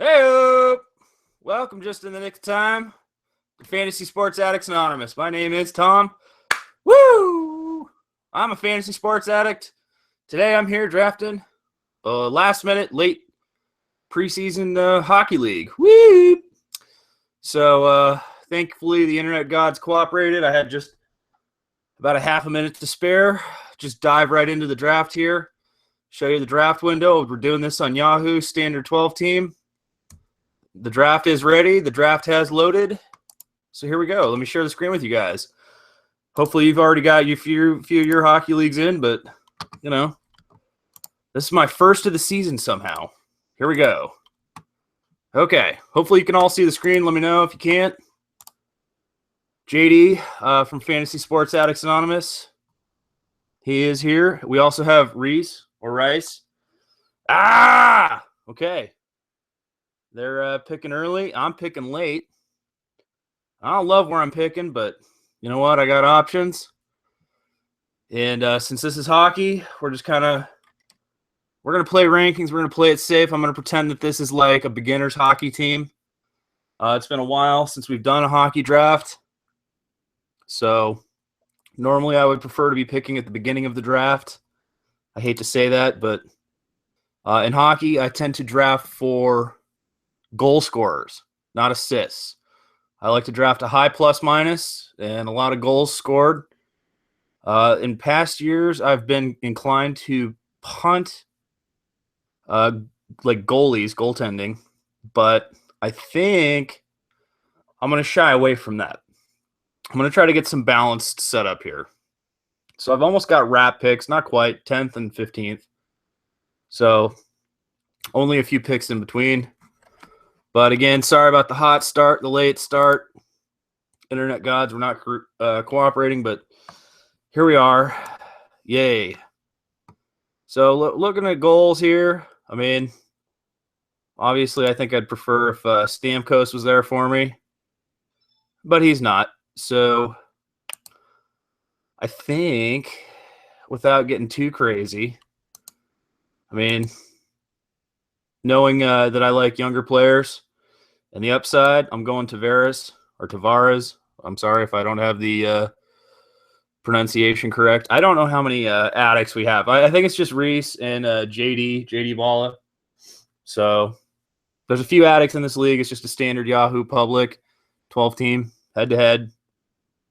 Hey, welcome just in the nick of time to Fantasy Sports Addicts Anonymous. My name is Tom. Woo! I'm a fantasy sports addict. Today I'm here drafting a last-minute, late preseason hockey league. Woo! So, thankfully, the internet gods cooperated. I had just about a half a minute to spare. Just dive right into the draft here. Show you the draft window. We're doing this on Yahoo Standard 12 team. The draft is ready. The draft has loaded. So here we go. Let me share the screen with you guys. Hopefully you've already got a few of your hockey leagues in, but, you know, this is my first of the season somehow. Here we go. Okay. Hopefully you can all see the screen. Let me know if you can't. JD from Fantasy Sports Addicts Anonymous. He is here. We also have Reese or Rice. Okay. They're picking early. I'm picking late. I don't love where I'm picking, but you know what? I got options. And since this is hockey, we're going to play rankings. We're going to play it safe. I'm going to pretend that this is like a beginner's hockey team. It's been a while since we've done a hockey draft. So normally I would prefer to be picking at the beginning of the draft. I hate to say that, but in hockey, I tend to draft for goal scorers, not assists. I like to draft a high plus minus and a lot of goals scored. In past years, I've been inclined to punt like goalies, goaltending, but I think I'm going to shy away from that. I'm going to try to get some balanced setup here. So I've almost got wrap picks, not quite, 10th and 15th. So only a few picks in between. But again, sorry about the hot start, the late start. Internet gods were not cooperating, but here we are. Yay. So looking at goals here, I mean, obviously I think I'd prefer if Stamkos was there for me, but he's not. So I think without getting too crazy, I mean, knowing that I like younger players and the upside, I'm going Tavares. I'm sorry if I don't have the pronunciation correct. I don't know how many addicts we have. I think it's just Reese and JD Balla. So there's a few addicts in this league. It's just a standard Yahoo public 12 team head-to-head.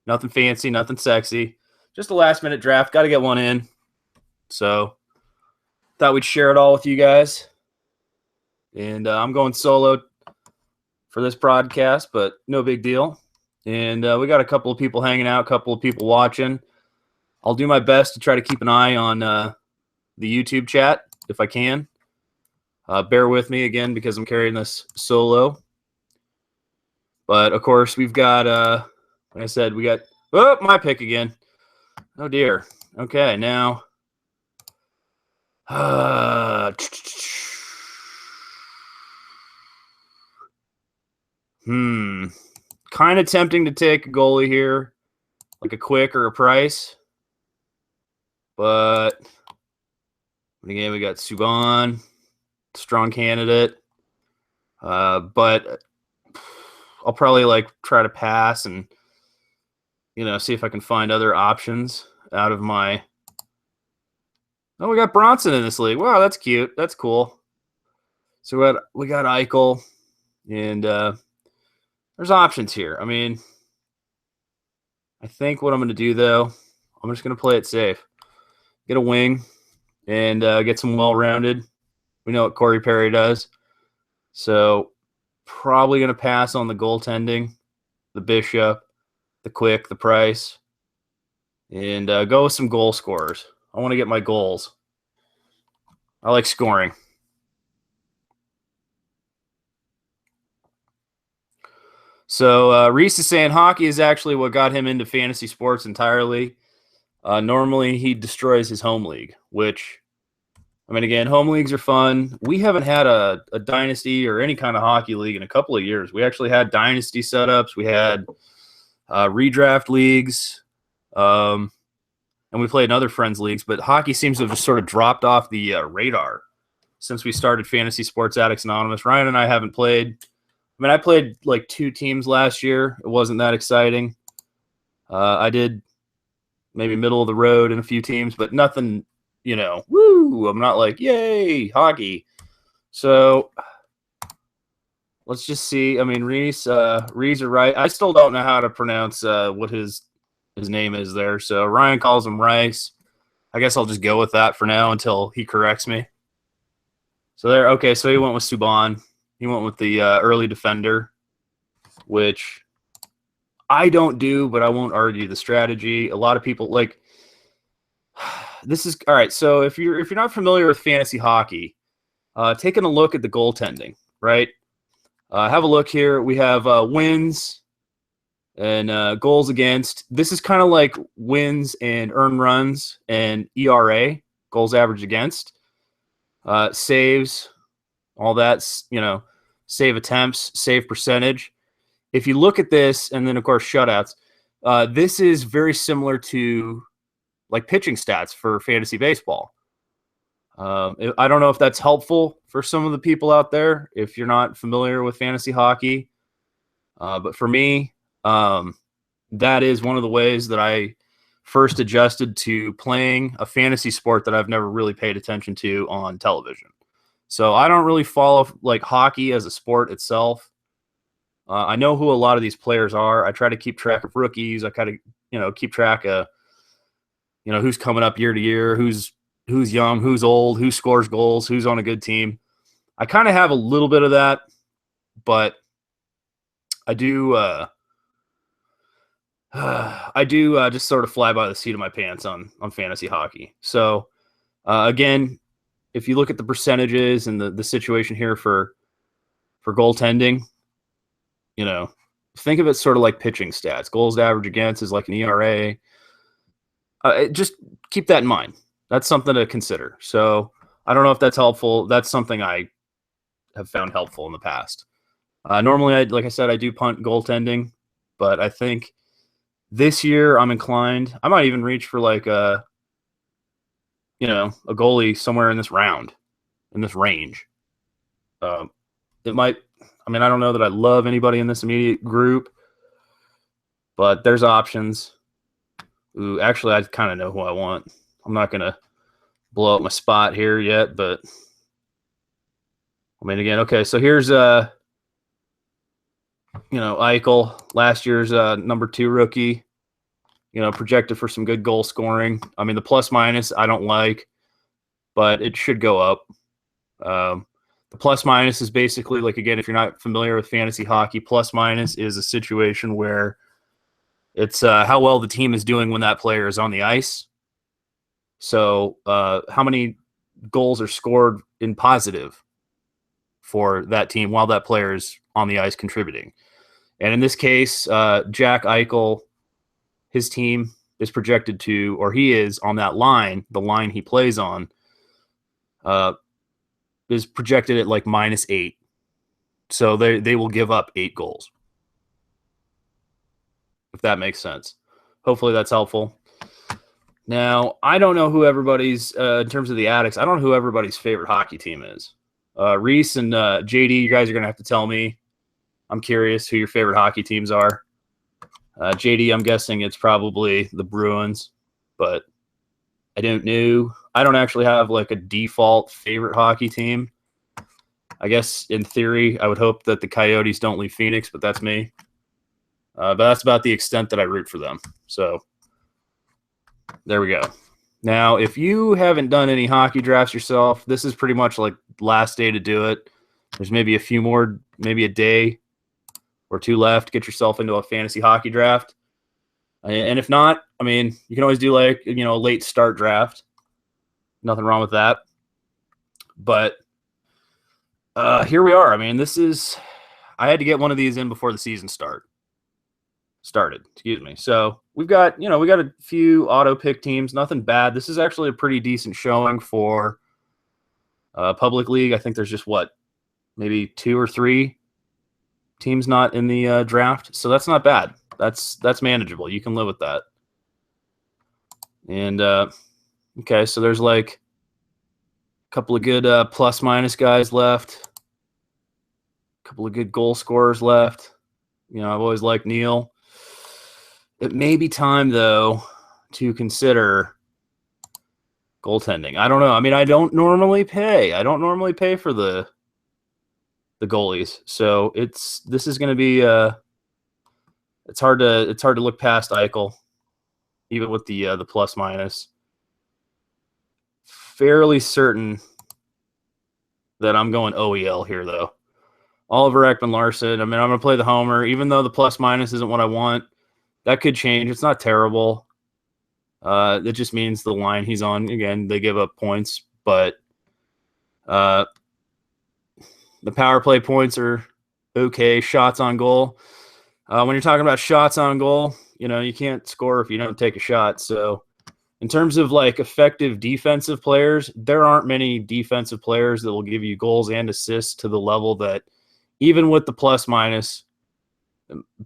Nothing fancy, nothing sexy. Just a last-minute draft. Got to get one in. So thought we'd share it all with you guys. And I'm going solo for this broadcast, but no big deal. And we got a couple of people hanging out, a couple of people watching. I'll do my best to try to keep an eye on the YouTube chat if I can. Bear with me again because I'm carrying this solo. But, of course, we've got, like I said, we got my pick again. Oh, dear. Okay, now. Kind of tempting to take a goalie here, like a Quick or a Price. But again, we got Subban, strong candidate. But I'll probably try to pass and see if I can find other options out of my. Oh, we got Bronson in this league. Wow, that's cute. That's cool. So we got Eichel, and there's options here. I mean, I think what I'm going to do, though, I'm just going to play it safe. Get a wing and get some well-rounded. We know what Corey Perry does. So probably going to pass on the goaltending, the Bishop, the Quick, the Price, and go with some goal scorers. I want to get my goals. I like scoring. So Reese is saying hockey is actually what got him into fantasy sports entirely. Normally he destroys his home league, which, I mean, again, home leagues are fun. We haven't had a dynasty or any kind of hockey league in a couple of years. We actually had dynasty setups. We had redraft leagues. And we played in other friends leagues, but hockey seems to have just sort of dropped off the radar. since we started Fantasy Sports Addicts Anonymous. Ryan and I haven't played. I mean, I played like 2 teams last year. It wasn't that exciting. I did maybe middle of the road in a few teams, but nothing, woo. I'm not like, yay, hockey. So let's just see. I mean, Reese are right. I still don't know how to pronounce what his name is there. So Ryan calls him Rice. I guess I'll just go with that for now until he corrects me. So there, okay, so he went with Subban. He went with the early defender, which I don't do, but I won't argue the strategy. A lot of people like this is all right. So if you're not familiar with fantasy hockey, taking a look at the goaltending, right? Have a look here. We have wins and goals against. This is kind of like wins and earned runs and ERA, goals averaged against, saves, all that's, save attempts, save percentage. If you look at this, and then, of course, shutouts, this is very similar to, like, pitching stats for fantasy baseball. I don't know if that's helpful for some of the people out there if you're not familiar with fantasy hockey. But for me, that is one of the ways that I first adjusted to playing a fantasy sport that I've never really paid attention to on television. So I don't really follow like hockey as a sport itself. I know who a lot of these players are. I try to keep track of rookies. I kind of, keep track of, who's coming up year to year, who's young, who's old, who scores goals, who's on a good team. I kind of have a little bit of that, but I do just sort of fly by the seat of my pants on fantasy hockey. So again, if you look at the percentages and the situation here for goaltending, think of it sort of like pitching stats. Goals average against is like an ERA. Just keep that in mind. That's something to consider. So I don't know if that's helpful. That's something I have found helpful in the past. Normally, like I said, I do punt goaltending, but I think this year I'm inclined. I might even reach for like a goalie somewhere in this round, in this range. It might. I mean, I don't know that I love anybody in this immediate group, but there's options. Ooh, actually, I kind of know who I want. I'm not going to blow up my spot here yet, but I mean, again, okay, so here's Eichel, last year's number 2 rookie, projected for some good goal scoring. I mean, the plus minus I don't like, but it should go up. The plus minus is basically like, again, if you're not familiar with fantasy hockey, plus minus is a situation where it's how well the team is doing when that player is on the ice. So how many goals are scored in positive for that team while that player is on the ice contributing. And in this case, Jack Eichel, his team is projected to, or he is on that line, the line he plays on, is projected at like -8. So they will give up 8 goals. If that makes sense. Hopefully that's helpful. Now, I don't know who everybody's, in terms of the Addicts, I don't know who everybody's favorite hockey team is. Reese and JD, you guys are going to have to tell me. I'm curious who your favorite hockey teams are. JD, I'm guessing it's probably the Bruins, but I don't know. I don't actually have like a default favorite hockey team. I guess in theory, I would hope that the Coyotes don't leave Phoenix, but that's me. But that's about the extent that I root for them. So there we go. Now, if you haven't done any hockey drafts yourself, this is pretty much like last day to do it. There's maybe a few more, maybe a day or 2 left. Get yourself into a fantasy hockey draft. And if not, I mean, you can always do like, a late start draft. Nothing wrong with that. But here we are. I mean, I had to get one of these in before the season started. Excuse me. So we got a few auto pick teams. Nothing bad. This is actually a pretty decent showing for public league. I think there's just maybe 2 or 3 teams not in the draft. So that's not bad. That's manageable. You can live with that. And okay, so there's like Couple of good plus minus guys left. Couple of good goal scorers left. You know, I've always liked Neil. It may be time, though, to consider goaltending. I don't know. I mean, I don't normally pay. I don't normally pay for the goalies. So this is going to be it's hard to look past Eichel, even with the plus minus. Fairly certain that I'm going OEL here, though. Oliver Ekman-Larsson. I mean, I'm going to play the homer, even though the plus minus isn't what I want. That could change. It's not terrible. It just means the line he's on, again, they give up points, but the power play points are okay. Shots on goal. When you're talking about shots on goal, you know, you can't score if you don't take a shot. So in terms of like effective defensive players, there aren't many defensive players that will give you goals and assists to the level that, even with the plus minus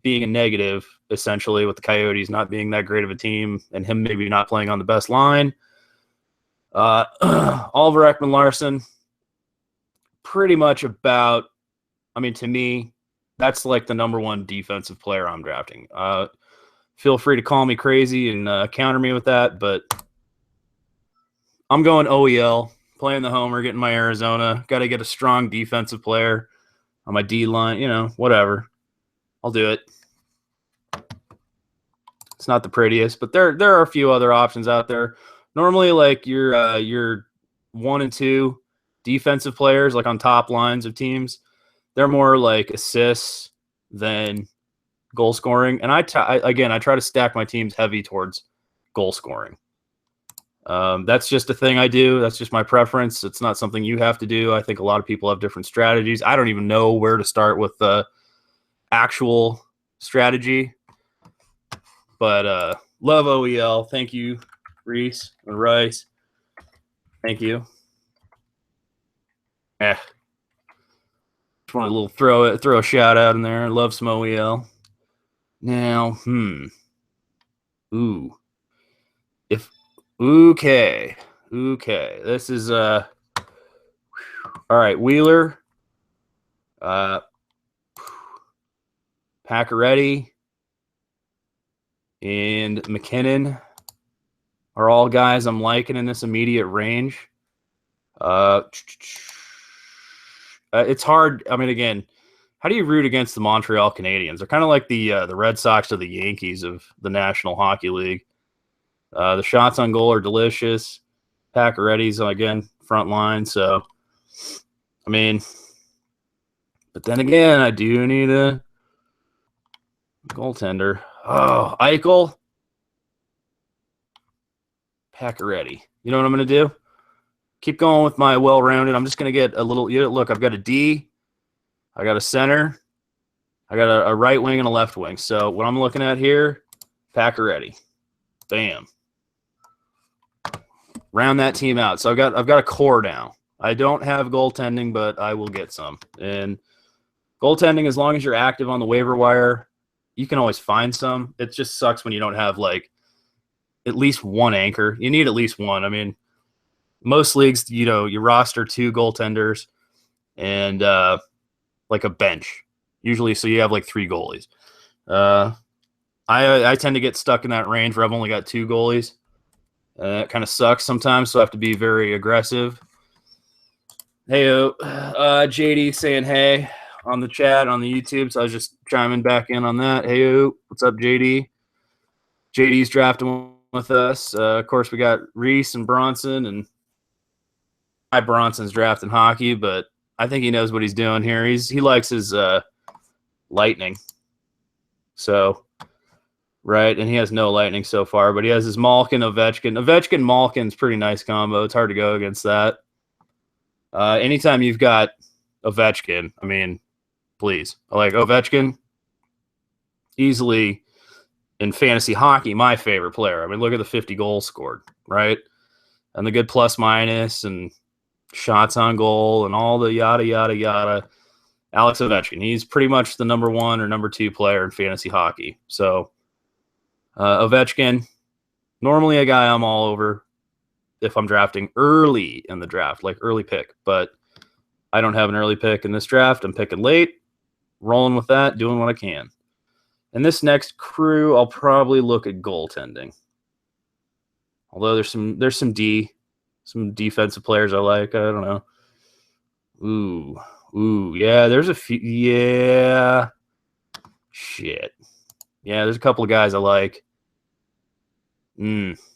being a negative, essentially, with the Coyotes not being that great of a team and him maybe not playing on the best line, Oliver Ekman-Larsson, pretty much about, I mean, to me, that's like the number one defensive player I'm drafting. Feel free to call me crazy and counter me with that, but I'm going OEL, playing the homer, getting my Arizona. Got to get a strong defensive player on my D line, you know, whatever. I'll do it. It's not the prettiest, but there are a few other options out there. Normally, like your 1 and 2 defensive players, like on top lines of teams, they're more like assists than goal scoring. And I try to stack my teams heavy towards goal scoring. That's just a thing I do. That's just my preference. It's not something you have to do. I think a lot of people have different strategies. I don't even know where to start with the actual strategy, but love OEL. Thank you, Reese and Rice. Thank you. Just want a little throw a shout out in there. Love some OEL. Now, okay. This is all right. Wheeler, Pacioretty, and McKinnon are all guys I'm liking in this immediate range. It's hard. I mean, again, how do you root against the Montreal Canadiens? They're kind of like the Red Sox or the Yankees of the National Hockey League. The shots on goal are delicious. Pacioretty's, again, front line. So, I mean, but then again, I do need a goaltender. Oh, Eichel, Pacioretty. You know what I'm going to do? Keep going with my well-rounded. I'm just going to get a little – look, I've got a D. I got a center. I got a right wing and a left wing. So what I'm looking at here, Pacioretty. Bam. Round that team out. So I've got a core now. I don't have goaltending, but I will get some. And goaltending, as long as you're active on the waiver wire, you can always find some. It just sucks when you don't have like at least one anchor. You need at least one. I mean, most leagues, you know, you roster 2 goaltenders and like a bench usually. So you have like 3 goalies. I tend to get stuck in that range where I've only got 2 goalies. It kind of sucks sometimes, so I have to be very aggressive. Hey, JD saying hey on the chat on the YouTube, so I was just chiming back in on that. Hey, what's up, JD? JD's drafting with us. Of course, we got Reese and Bronson, and Bronson's drafting hockey, but I think he knows what he's doing here. He likes his lightning. So, right, and he has no lightning so far, but he has his Malkin, Ovechkin. Ovechkin-Malkin's pretty nice combo. It's hard to go against that. Anytime you've got Ovechkin, I mean, please. Like Ovechkin, easily in fantasy hockey, my favorite player. I mean, look at the 50 goals scored, right? And the good plus minus and shots on goal and all the yada, yada, yada. Alex Ovechkin, he's pretty much the number 1 or number 2 player in fantasy hockey. So Ovechkin, normally a guy I'm all over. if I'm drafting early in the draft, like early pick. But I don't have an early pick in this draft. I'm picking late, rolling with that, doing what I can. And this next crew, I'll probably look at goaltending. Although there's some defensive players I like. I don't know. Ooh, yeah. There's a few. Yeah, shit. Yeah, there's a couple of guys I like.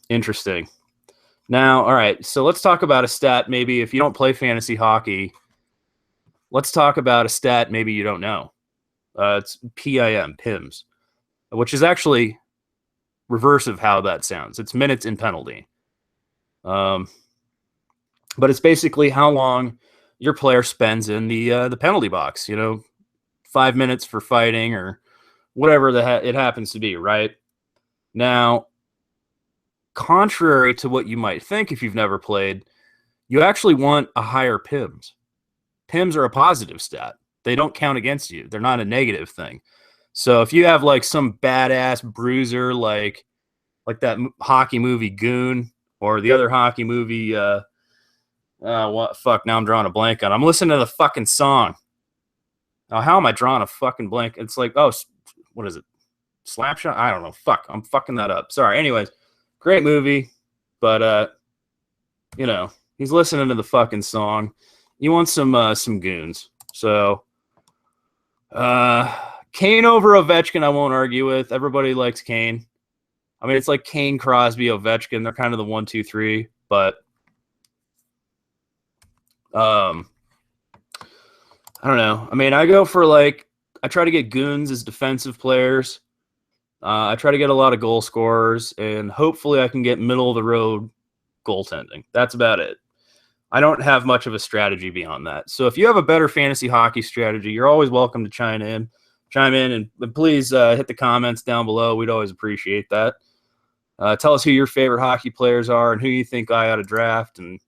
Interesting. Now, all right. So let's talk about a stat. Maybe if you don't play fantasy hockey, let's talk about a stat maybe you don't know. It's PIMS, which is actually reverse of how that sounds. It's minutes in penalty. But it's basically how long your player spends in the penalty box. 5 minutes for fighting or whatever it happens to be. Right now, contrary to what you might think if you've never played, you actually want a higher PIMS. PIMS are a positive stat. They don't count against you. They're not a negative thing. So if you have like some badass bruiser like that hockey movie Goon or the other hockey movie, what fuck? Now I'm drawing a blank on. I'm listening to the fucking song. Now how am I drawing a fucking blank? It's like, oh, what is it? Slapshot? I don't know. Fuck, I'm fucking that up. Sorry. Anyways, great movie, but he's listening to the fucking song. You want some goons. So Kane over Ovechkin, I won't argue with. Everybody likes Kane. I mean, it's like Kane, Crosby, Ovechkin. They're kind of the 1, 2, 3. But I don't know. I mean, I go for I try to get goons as defensive players. I try to get a lot of goal scorers, and hopefully I can get middle of the road goaltending. That's about it. I don't have much of a strategy beyond that. So if you have a better fantasy hockey strategy, you're always welcome to chime in, and please hit the comments down below. We'd always appreciate that. Tell us who your favorite hockey players are and who you think I ought to draft and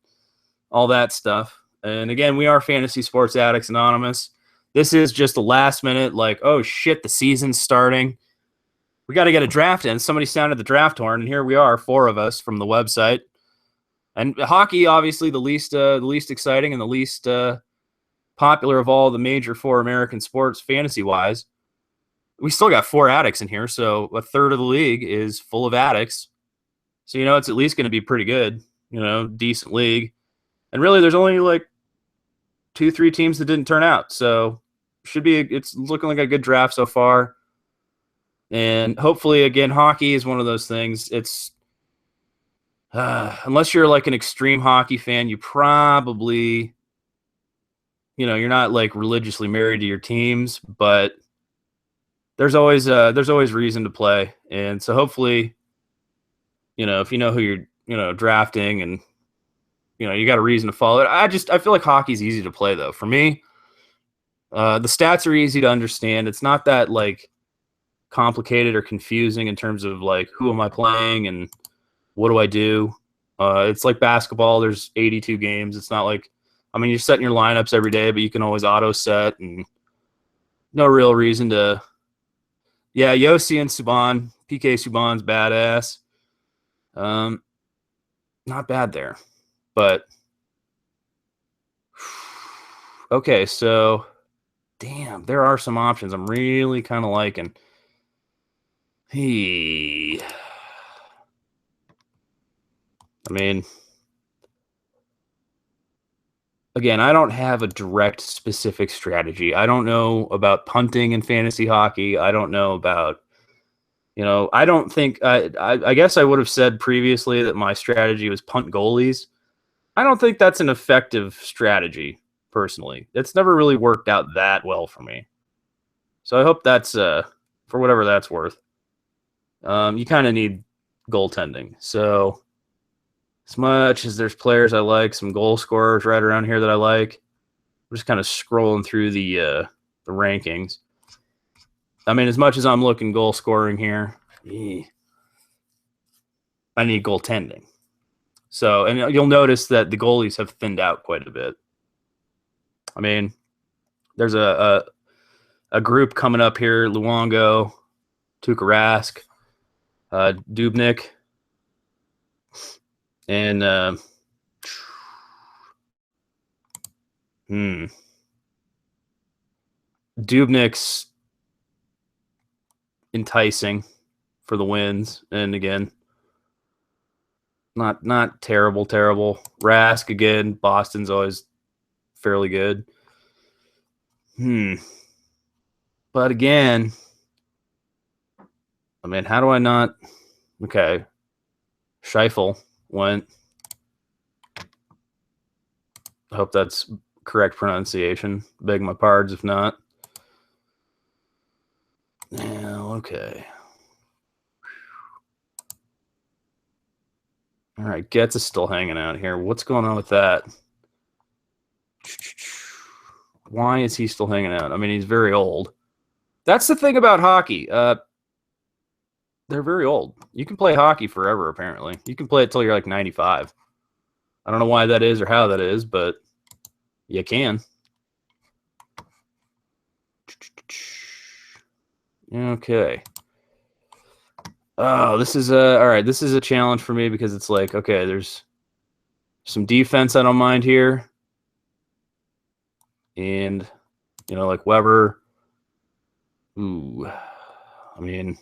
all that stuff. And again, we are Fantasy Sports Addicts Anonymous. This is just a last minute, oh shit, the season's starting. We got to get a draft in. Somebody sounded the draft horn, and here we are, 4 of us from the website. And hockey, obviously, the least exciting and the least popular of all the major 4 American sports, fantasy-wise. We still got 4 addicts in here, so a third of the league is full of addicts. So it's at least going to be pretty good, decent league. And really, there's only 2-3 teams that didn't turn out, so it's looking like a good draft so far. And hopefully, again, hockey is one of those things. It's unless you're an extreme hockey fan, you probably, you're not religiously married to your teams, but there's always reason to play. And so hopefully, if you know who you're, drafting and, you got a reason to follow it. I feel like hockey's easy to play though. For me, the stats are easy to understand. It's not that complicated or confusing in terms of who am I playing and what do I do. It's like basketball. There's 82 games. It's not you're setting your lineups every day, but you can always auto set and no real reason to. Yeah, Yossi and Subban. PK Subban's badass. Not bad there, but okay. So, damn, there are some options I'm really kind of liking. I mean, again, I don't have a direct specific strategy. I don't know about punting in fantasy hockey. I don't know about, I don't think, I guess I would have said previously that my strategy was punt goalies. I don't think that's an effective strategy, personally. It's never really worked out that well for me. So I hope that's, for whatever that's worth. You kind of need goaltending. So as much as there's players I like, some goal scorers right around here that I like, I'm just kind of scrolling through the rankings. I mean, as much as I'm looking goal scoring here, I need goaltending. So, and you'll notice that the goalies have thinned out quite a bit. I mean, there's a group coming up here: Luongo, Tuukka Rask, Dubnyk. And Dubnik's enticing for the wins, and again, not terrible. Rask again. Boston's always fairly good. But again, I mean, how do I not? Okay, Scheifele went. I hope that's correct pronunciation. Beg my pardons if not. Yeah, okay. All right, Getz is still hanging out here. What's going on with that? Why is he still hanging out? I mean, he's very old. That's the thing about hockey. They're very old. You can play hockey forever, apparently. You can play it till you're like 95. I don't know why that is or how that is, but you can. Okay. Oh, this is all right. This is a challenge for me because it's like, okay, there's some defense I don't mind here. And, you know, like Weber. Ooh. I mean,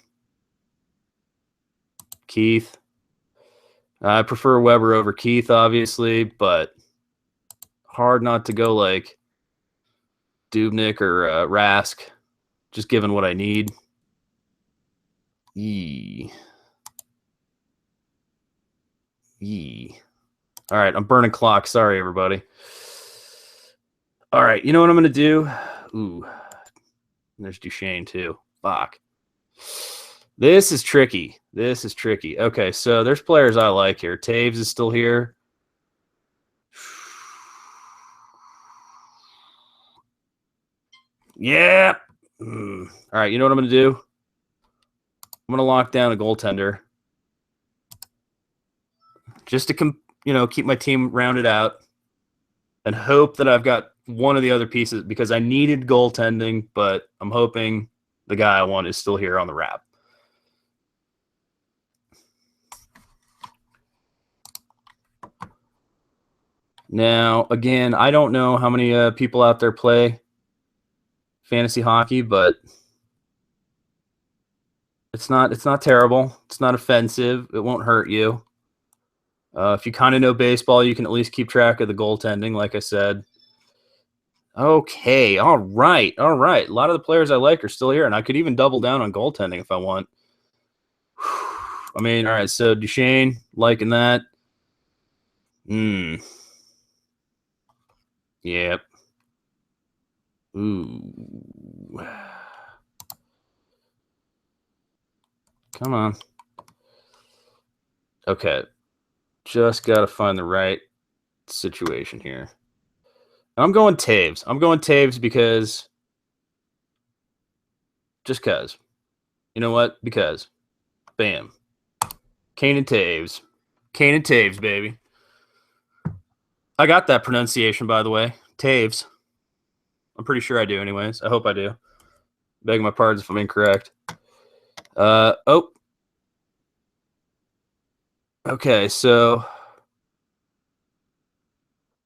Keith. I prefer Weber over Keith, obviously, but hard not to go like Dubnyk or Rask, just given what I need. Yee. All right, I'm burning clock. Sorry, everybody. All right, you know what I'm going to do? Ooh, there's Duchesne, too. Fuck. This is tricky. Okay, so there's players I like here. Taves is still here. Yeah. All right, you know what I'm going to do? I'm going to lock down a goaltender just to keep my team rounded out and hope that I've got one of the other pieces because I needed goaltending, but I'm hoping the guy I want is still here on the wrap. Now, again, I don't know how many people out there play fantasy hockey, but it's not terrible. It's not offensive. It won't hurt you. If you kind of know baseball, you can at least keep track of the goaltending, like I said. Okay, all right. A lot of the players I like are still here, and I could even double down on goaltending if I want. I mean, all right, so Duchesne, liking that. Yep. Ooh. Come on. Okay. Just got to find the right situation here. I'm going Taves. Because just because. You know what? Because. Bam. Kane and Taves, baby. I got that pronunciation, by the way. Taves. I'm pretty sure I do anyways. I hope I do. Beg my pardons if I'm incorrect. Okay, so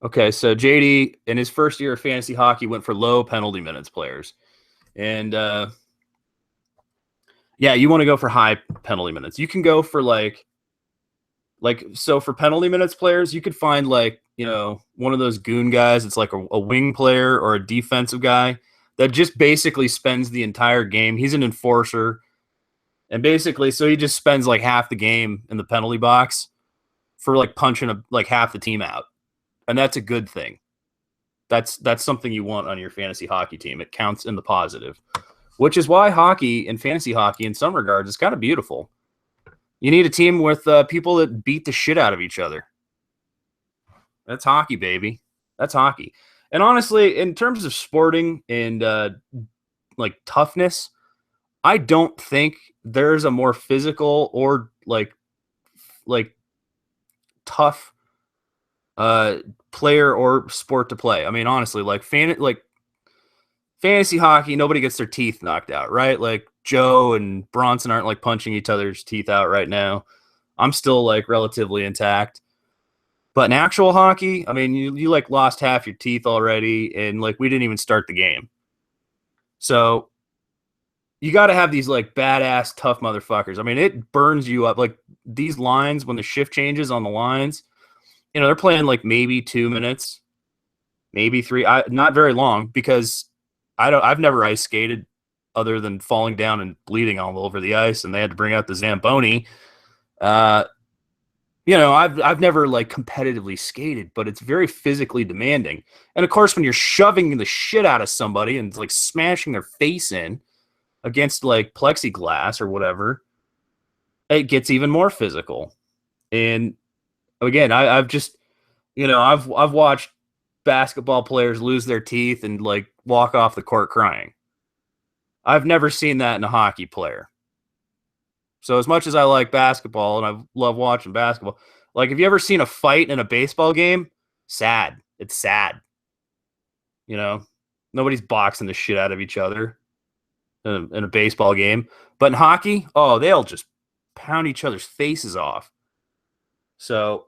JD in his first year of fantasy hockey went for low penalty minutes players. And yeah, you want to go for high penalty minutes. You can go for so for penalty minutes players, you could find one of those goon guys. It's like a wing player or a defensive guy that just basically spends the entire game. He's an enforcer. And basically, so he just spends like half the game in the penalty box for like punching half the team out. And that's a good thing. That's something you want on your fantasy hockey team. It counts in the positive, which is why hockey and fantasy hockey in some regards is kind of beautiful. You need a team with people that beat the shit out of each other. That's hockey, baby. That's hockey. And honestly, in terms of sporting and toughness, I don't think there's a more physical or tough player or sport to play. I mean, honestly, fantasy hockey, nobody gets their teeth knocked out, right? Like Joe and Bronson aren't punching each other's teeth out right now. I'm still relatively intact. But in actual hockey, I mean, you like lost half your teeth already, and like we didn't even start the game. So you got to have these like badass tough motherfuckers. I mean, it burns you up. Like these lines when the shift changes on the lines, they're playing like maybe 2 minutes, maybe three. Not very long because I've never ice skated other than falling down and bleeding all over the ice, and they had to bring out the Zamboni. I've never like competitively skated, but it's very physically demanding. And of course, when you're shoving the shit out of somebody and like smashing their face in against like plexiglass or whatever, it gets even more physical. And again, I've just, I've watched basketball players lose their teeth and like walk off the court crying. I've never seen that in a hockey player. So as much as I like basketball and I love watching basketball, like have you ever seen a fight in a baseball game? Sad. It's sad. Nobody's boxing the shit out of each other in a baseball game. But in hockey, oh, they'll just pound each other's faces off. So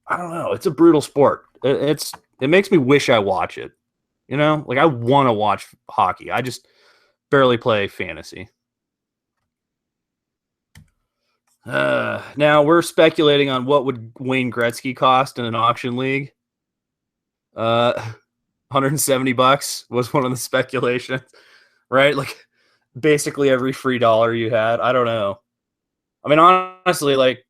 I don't know. It's a brutal sport. It makes me wish I watch it. Like I want to watch hockey. I just barely play fantasy. Now we're speculating on what would Wayne Gretzky cost in an auction league. $170 was one of the speculations, right? Like basically every free dollar you had. I don't know. I mean, honestly, like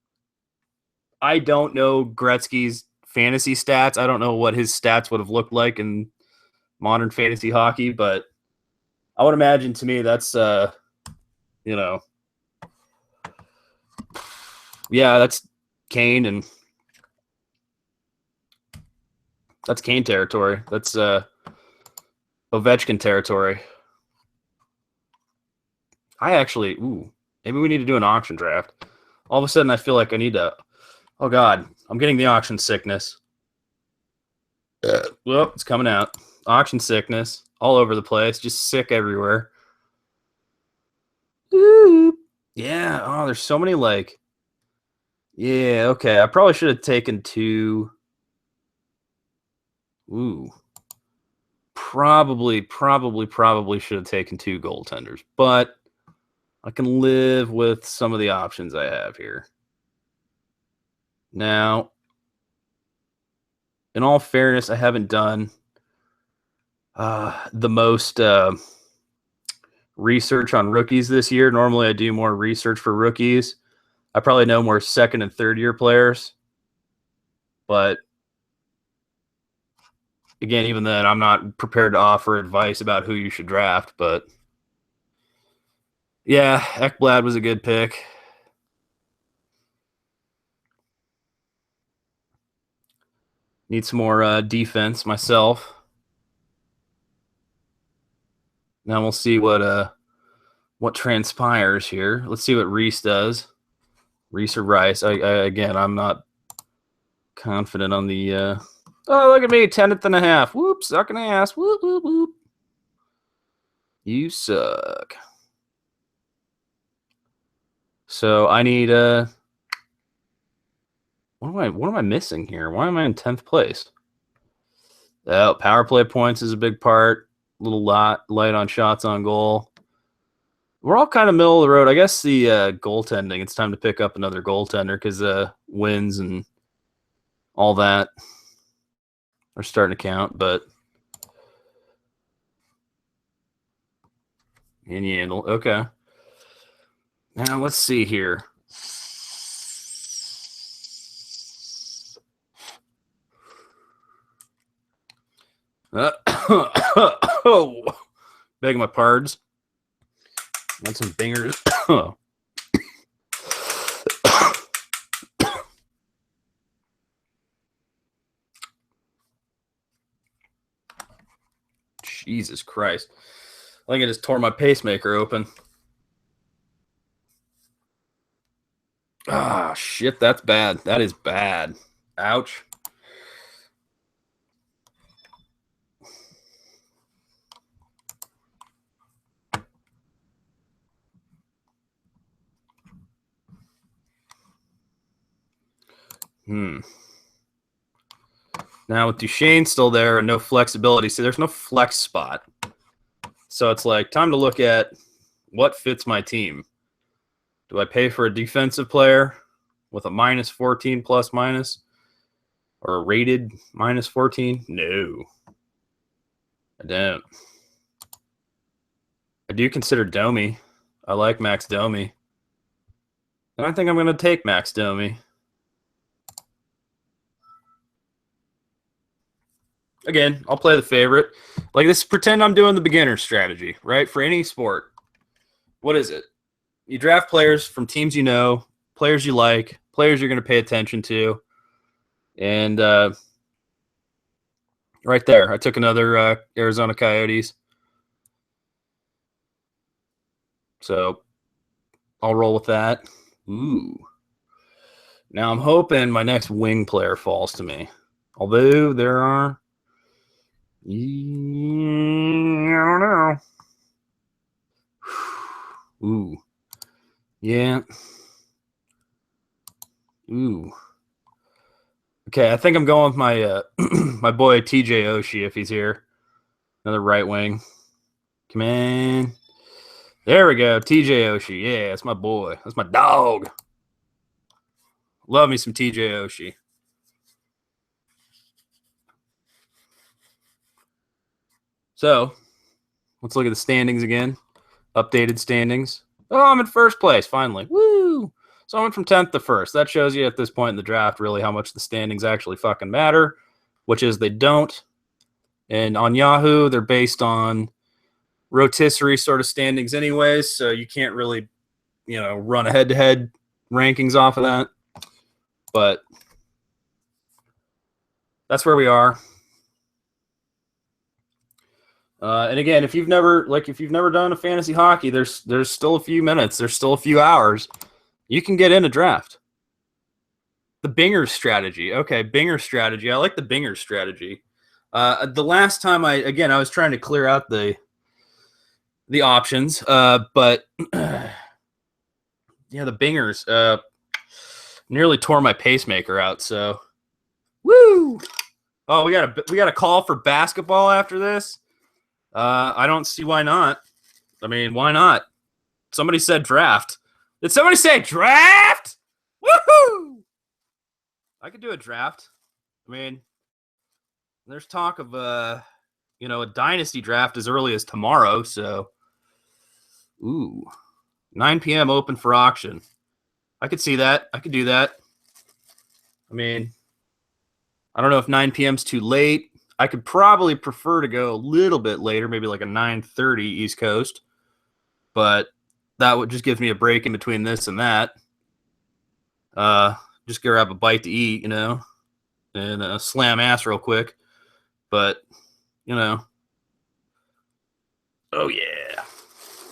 I don't know Gretzky's fantasy stats. I don't know what his stats would have looked like in modern fantasy hockey, but I would imagine to me that's that's Kane, and that's Kane territory. That's Ovechkin territory. Maybe we need to do an auction draft. All of a sudden I feel like I need to, oh God, I'm getting the auction sickness. Well, it's coming out. Auction sickness all over the place, just sick everywhere. Ooh. Yeah. Oh, there's so many yeah, okay. I probably should have taken two. Ooh. Probably should have taken two goaltenders, but I can live with some of the options I have here. Now, in all fairness, I haven't done the most research on rookies this year. Normally, I do more research for rookies. I probably know more second and third year players, but again, even then, I'm not prepared to offer advice about who you should draft. But yeah, Ekblad was a good pick. Need some more defense myself. Now we'll see what transpires here. Let's see what Reese does. Reese or Rice. Again, I'm not confident on the. Oh, look at me, 10.5. Whoops, sucking ass. Whoop whoop whoop. You suck. So I need what am I missing here? Why am I in 10th place? Oh, power play points is a big part. A little light on shots on goal. We're all kind of middle of the road. I guess the goaltending, it's time to pick up another goaltender because wins and all that are starting to count, but Yandel. Okay. Now let's see here. Oh, begging my pardons. Want some bingers? Jesus Christ. I think I just tore my pacemaker open. Ah, shit, that's bad. That is bad. Ouch. Now with Duchesne still there and no flexibility, see, there's no flex spot. So it's like time to look at what fits my team. Do I pay for a defensive player with a minus 14 plus minus? Or a rated minus 14? No. I don't. I do consider Domi. I like Max Domi. And I think I'm going to take Max Domi. Again, I'll play the favorite. Like this, pretend I'm doing the beginner strategy, right? For any sport. What is it? You draft players from teams you know, players you like, players you're going to pay attention to. And right there, I took another Arizona Coyotes. So I'll roll with that. Ooh. Now I'm hoping my next wing player falls to me. Although there are... I don't know. Ooh. Yeah. Ooh. Okay, I think I'm going with my my boy TJ Oshie if he's here. Another right wing. Come on. There we go. TJ Oshie. Yeah, that's my boy. That's my dog. Love me some TJ Oshie. So, let's look at the standings again. Updated standings. Oh, I'm in first place, finally. Woo! So I went from 10th to 1st. That shows you at this point in the draft really how much the standings actually fucking matter, which is they don't. And on Yahoo, they're based on rotisserie sort of standings anyways, so you can't really, run a head-to-head rankings off of that. But that's where we are. And again, if you've never done a fantasy hockey, there's still a few minutes, there's still a few hours. You can get in a draft. The Binger strategy. Okay, Binger strategy. I like the Binger strategy. The last time I was trying to clear out the options, but yeah, the Bingers nearly tore my pacemaker out. So, woo! Oh, we got a call for basketball after this. I don't see why not. I mean, why not? Somebody said draft. Did somebody say draft? Woohoo! I could do a draft. I mean, there's talk of a dynasty draft as early as tomorrow. So, 9 p.m. open for auction. I could see that. I could do that. I mean, I don't know if 9 p.m. is too late. I could probably prefer to go a little bit later, maybe like a 9:30 East Coast. But that would just give me a break in between this and that. Just grab a bite to eat, and slam ass real quick. But, oh yeah.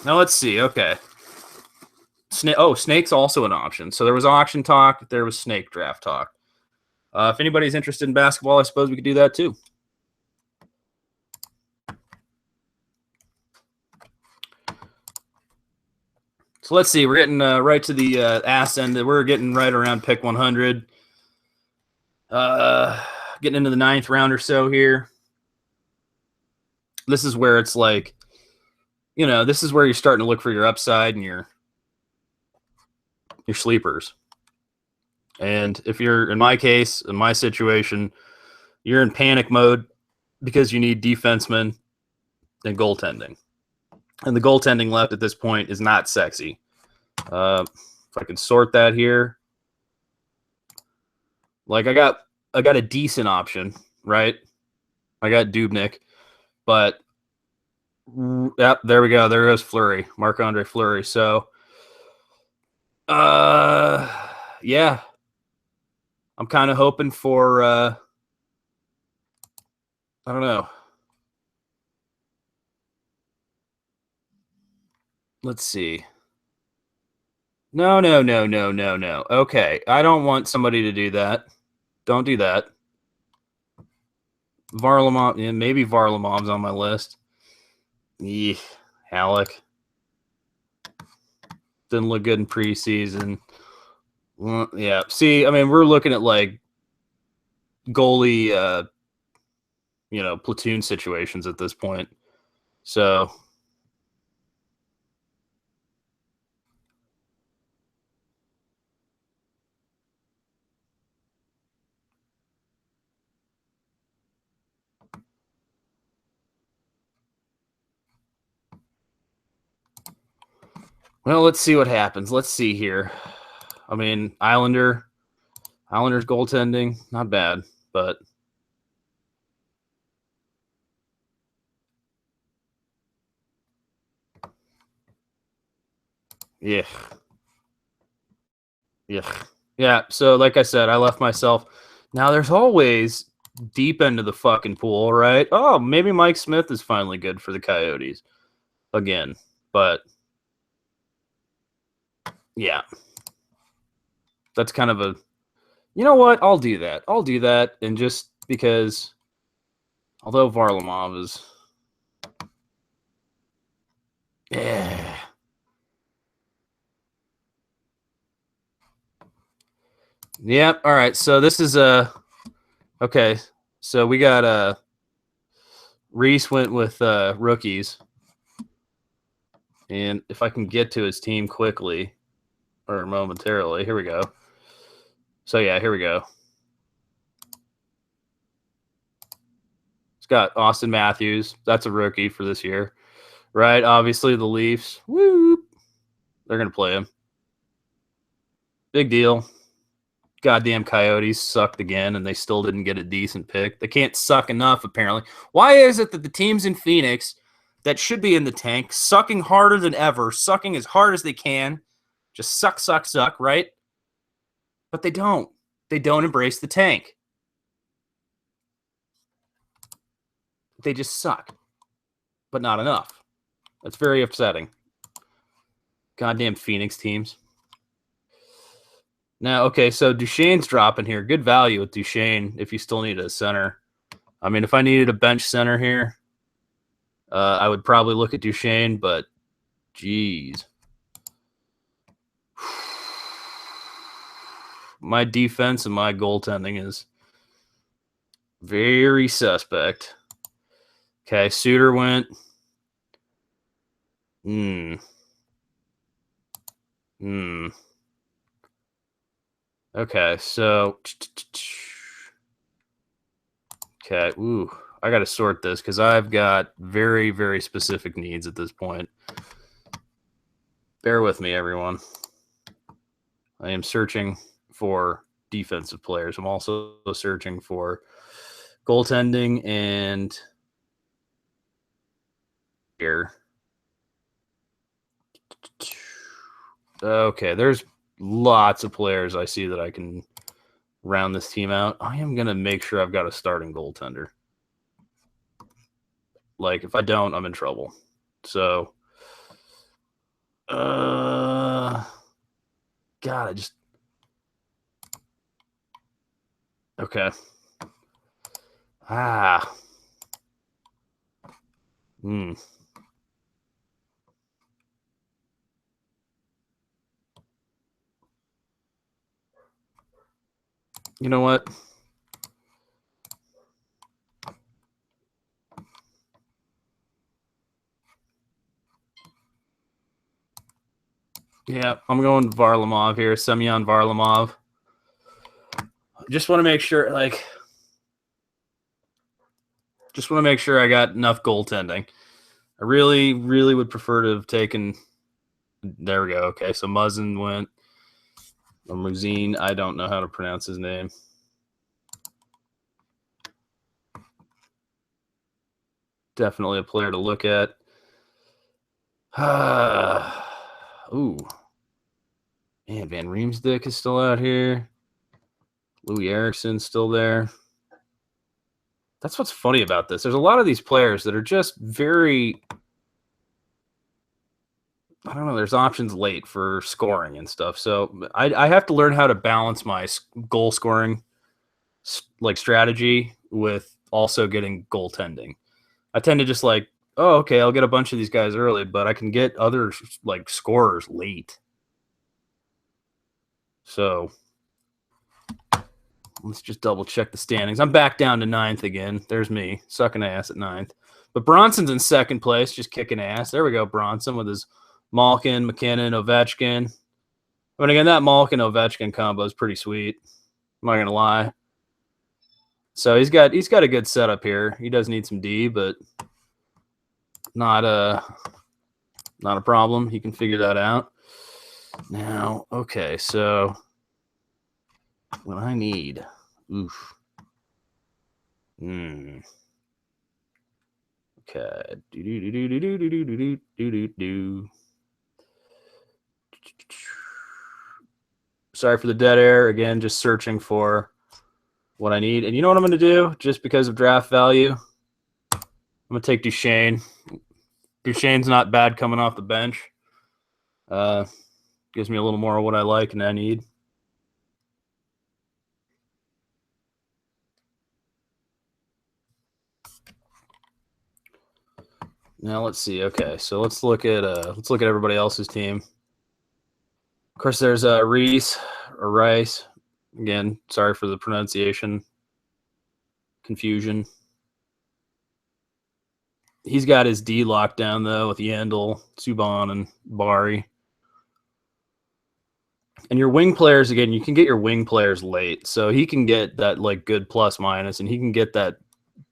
Now let's see. Okay. Snake's also an option. So there was auction talk. There was snake draft talk. If anybody's interested in basketball, I suppose we could do that too. So let's see. We're getting right to the ass end. We're getting right around pick 100. Getting into the 9th round or so here. This is where it's like, this is where you're starting to look for your upside and your sleepers. And if you're, in my case, in my situation, you're in panic mode because you need defensemen and goaltending. And the goaltending left at this point is not sexy. If I can sort that here. Like I got a decent option, right? I got Dubnyk, but yep, there we go. There goes Fleury, Marc-Andre Fleury. So, yeah, I'm kind of hoping for, I don't know. Let's see. No. Okay, I don't want somebody to do that. Don't do that. Varlamov, yeah, maybe Varlamov's on my list. Halleck. Didn't look good in preseason. Well, yeah. See, I mean, we're looking at like goalie platoon situations at this point. So well, let's see what happens. Let's see here. I mean, Islanders goaltending, not bad, but yeah. Yeah. So like I said, I left myself. Now there's always deep into the fucking pool, right? Oh, maybe Mike Smith is finally good for the Coyotes again. But yeah, that's kind of a, you know what? I'll do that. And just because, although Varlamov is, yeah. Yep. All right. So this is okay. So we got Reese went with rookies. And if I can get to his team quickly or momentarily, here we go. So yeah, here we go. It's got Austin Matthews. That's a rookie for this year, right? Obviously the Leafs. Woo! They're gonna play him. Big deal. Goddamn Coyotes sucked again, and they still didn't get a decent pick. They can't suck enough, apparently. Why is it that the teams in Phoenix that should be in the tank, sucking harder than ever, sucking as hard as they can, just suck, right? But they don't. They don't embrace the tank. They just suck, but not enough. That's very upsetting. Goddamn Phoenix teams. Now, okay, so Duchesne's dropping here. Good value with Duchesne if you still need a center. I mean, if I needed a bench center here, I would probably look at Duchesne, but geez. My defense and my goaltending is very suspect. Okay, Suter went. Okay, so okay, ooh, I got to sort this because I've got very, very specific needs at this point. Bear with me, everyone. I am searching for defensive players. I'm also searching for goaltending and here. Okay, there's lots of players I see that I can round this team out. I am going to make sure I've got a starting goaltender. Like, if I don't, I'm in trouble. So, God, I just, okay. Hmm. You know what? Yeah, I'm going Varlamov here, Semyon Varlamov. Just want to make sure, just want to make sure I got enough goaltending. I really, really would prefer to have taken. There we go. Okay, so Muzzin went. Muzine, I don't know how to pronounce his name. Definitely a player to look at. Ooh. Man, Van Riemsdyk is still out here. Louis Erickson's still there. That's what's funny about this. There's a lot of these players that are just very, I don't know, there's options late for scoring and stuff. So I have to learn how to balance my goal scoring strategy with also getting goaltending. I tend to just oh, okay, I'll get a bunch of these guys early, but I can get other scorers late. So Let's just double check the standings. I'm back down to 9th again. There's me, sucking ass at 9th. But Bronson's in 2nd place, just kicking ass. There we go, Bronson with his Malkin, McKinnon, Ovechkin. But again, that Malkin-Ovechkin combo is pretty sweet. I'm not gonna lie. So he's got a good setup here. He does need some D, but not a problem. He can figure that out. Now, okay, so what I need, Okay. Sorry for the dead air. Again, just searching for what I need. And you know what I'm going to do? Just because of draft value, I'm going to take Duchesne. Duchesne's not bad coming off the bench. Gives me a little more of what I like and I need. Now let's see. Okay, so let's look at everybody else's team. Of course, there's Reese or Rice. Again, sorry for the pronunciation confusion. He's got his D locked down though with Yandel, Subban, and Bari. And your wing players, again, you can get your wing players late, so he can get that like good plus minus, and he can get that,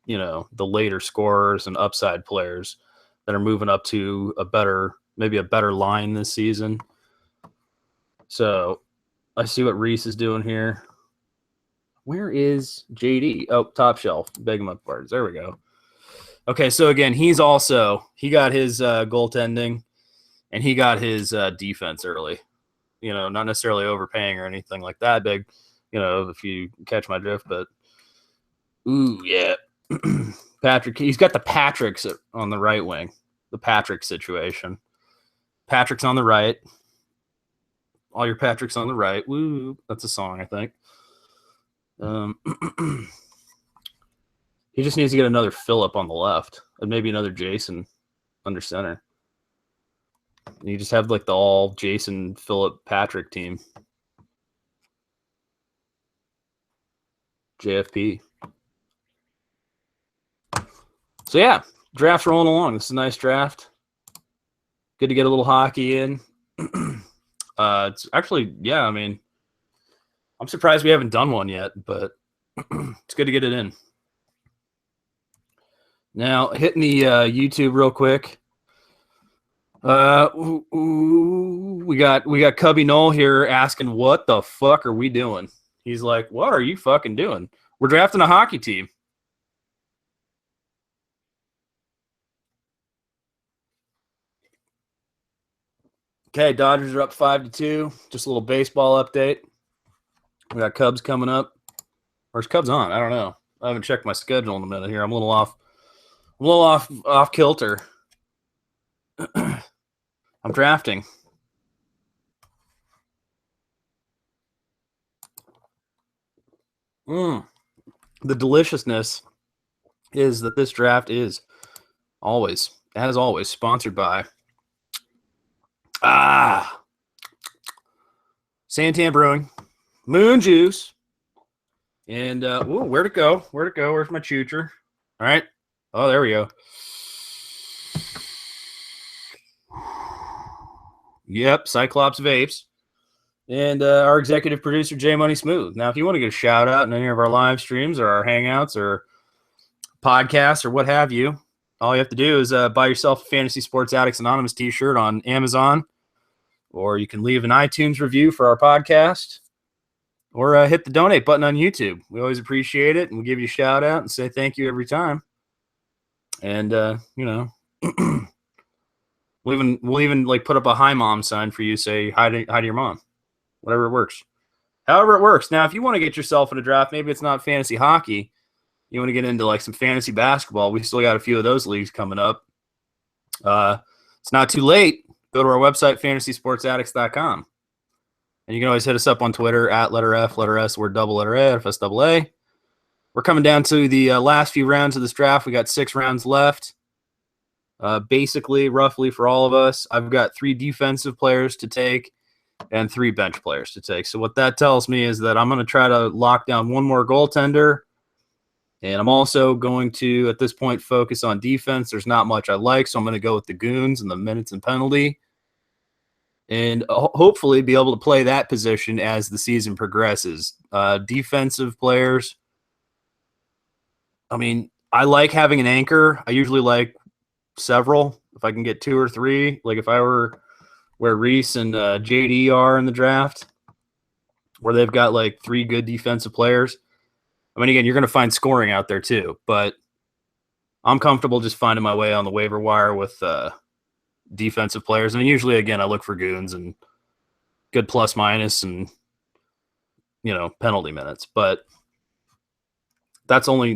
the later scorers and upside players that are moving up to maybe a better line this season. So I see what Reese is doing here. Where is JD? Oh, top shelf. Beg him up parts. There we go. Okay, so again, he got his goaltending and he got his defense early. Not necessarily overpaying or anything like that big, if you catch my drift, but ooh, yeah. Patrick, he's got the Patricks on the right wing, the Patrick situation. Patrick's on the right. All your Patricks on the right. Woo, that's a song, I think. He just needs to get another Phillip on the left and maybe another Jason under center. And you just have like the all Jason, Phillip, Patrick team. JFP. So yeah, draft's rolling along. This is a nice draft. Good to get a little hockey in. It's actually, yeah, I mean, I'm surprised we haven't done one yet, but it's good to get it in. Now, hitting the YouTube real quick. We got Cubby Knoll here asking, what the fuck are we doing? He's like, what are you fucking doing? We're drafting a hockey team. Okay, Dodgers are up 5-2. Just a little baseball update. We got Cubs coming up. Where's Cubs on? I don't know. I haven't checked my schedule in a minute here. I'm a little off kilter. I'm drafting. The deliciousness is that this draft is always, as always, sponsored by Santan Brewing, Moon Juice, and where'd it go? Where's my choocher? All right. Oh, there we go. Yep, Cyclops Vapes. And our executive producer, J Money Smooth. Now, if you want to get a shout out in any of our live streams or our hangouts or podcasts or what have you, all you have to do is buy yourself a Fantasy Sports Addicts Anonymous t-shirt on Amazon, or you can leave an iTunes review for our podcast, or hit the donate button on YouTube. We always appreciate it, and we'll give you a shout out and say thank you every time. And, we'll even like put up a hi mom sign for you, say hi to your mom. Whatever it works. However it works. Now, if you want to get yourself in a draft, maybe it's not fantasy hockey. You want to get into like some fantasy basketball. We still got a few of those leagues coming up. It's not too late. Go to our website, fantasysportsaddicts.com. And you can always hit us up on Twitter at letter F, letter S, word double letter A, FSAA. We're coming down to the last few rounds of this draft. We got 6 rounds left. Basically, roughly for all of us, I've got 3 defensive players to take and 3 bench players to take. So what that tells me is that I'm going to try to lock down one more goaltender. And I'm also going to, at this point, focus on defense. There's not much I like, so I'm going to go with the goons and the minutes and penalty. And hopefully be able to play that position as the season progresses. Defensive players, I mean, I like having an anchor. I usually like several. If I can get 2 or 3, like if I were where Reese and JD are in the draft, where they've got like 3 good defensive players. I mean, again, you're going to find scoring out there too, but I'm comfortable just finding my way on the waiver wire with defensive players. And usually, again, I look for goons and good plus minus and, penalty minutes. But that's only,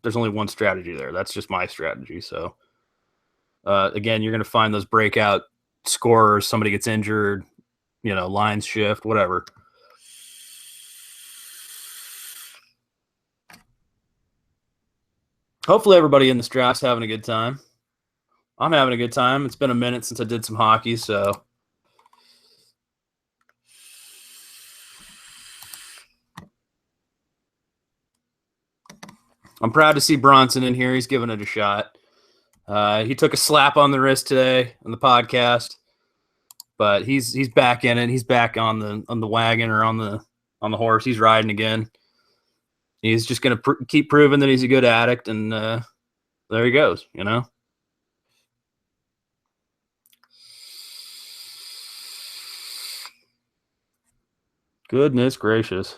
there's only one strategy there. That's just my strategy. So, again, you're going to find those breakout scorers. Somebody gets injured, lines shift, whatever. Hopefully everybody in this draft's having a good time. I'm having a good time. It's been a minute since I did some hockey, so I'm proud to see Bronson in here. He's giving it a shot. He took a slap on the wrist today on the podcast, but he's back in it. He's back on the wagon or on the horse. He's riding again. He's just going to keep proving that he's a good addict, and there he goes, Goodness gracious.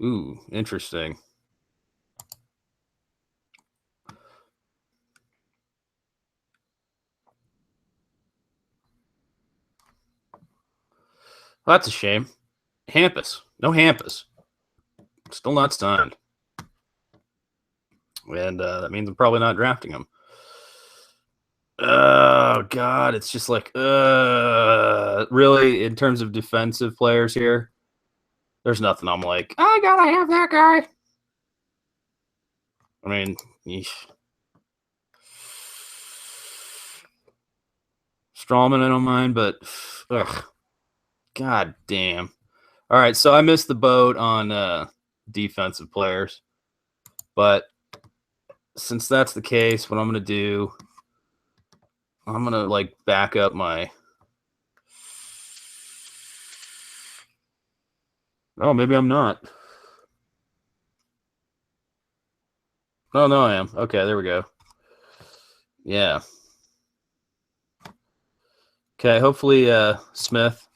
Ooh, interesting. Well, that's a shame. Hampus. No Hampus. Still not signed. And that means I'm probably not drafting him. Oh, God. It's just like, really, in terms of defensive players here, there's nothing I'm like, I got to have that guy. I mean, yeesh. Strawman, I don't mind, but ugh. God damn. All right, so I missed the boat on defensive players. But since that's the case, what I'm going to do, I'm going to back up my... Oh, maybe I'm not. Oh, no, I am. Okay, there we go. Yeah. Okay, hopefully Smith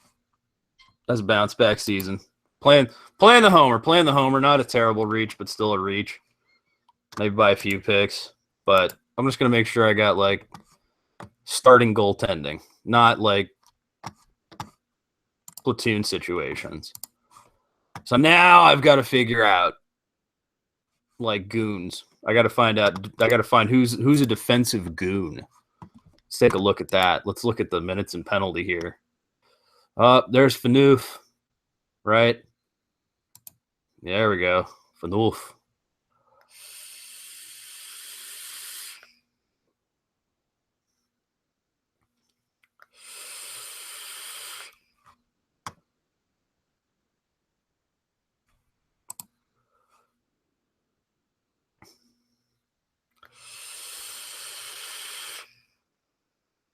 has a bounce back season. Playing the homer, not a terrible reach, but still a reach. Maybe by a few picks. But I'm just going to make sure I got starting goaltending, not platoon situations. So now I've got to figure out goons. I got to find who's a defensive goon. Let's take a look at that. Let's look at the minutes and penalty here. There's Phaneuf, right? Yeah, there we go. Phaneuf.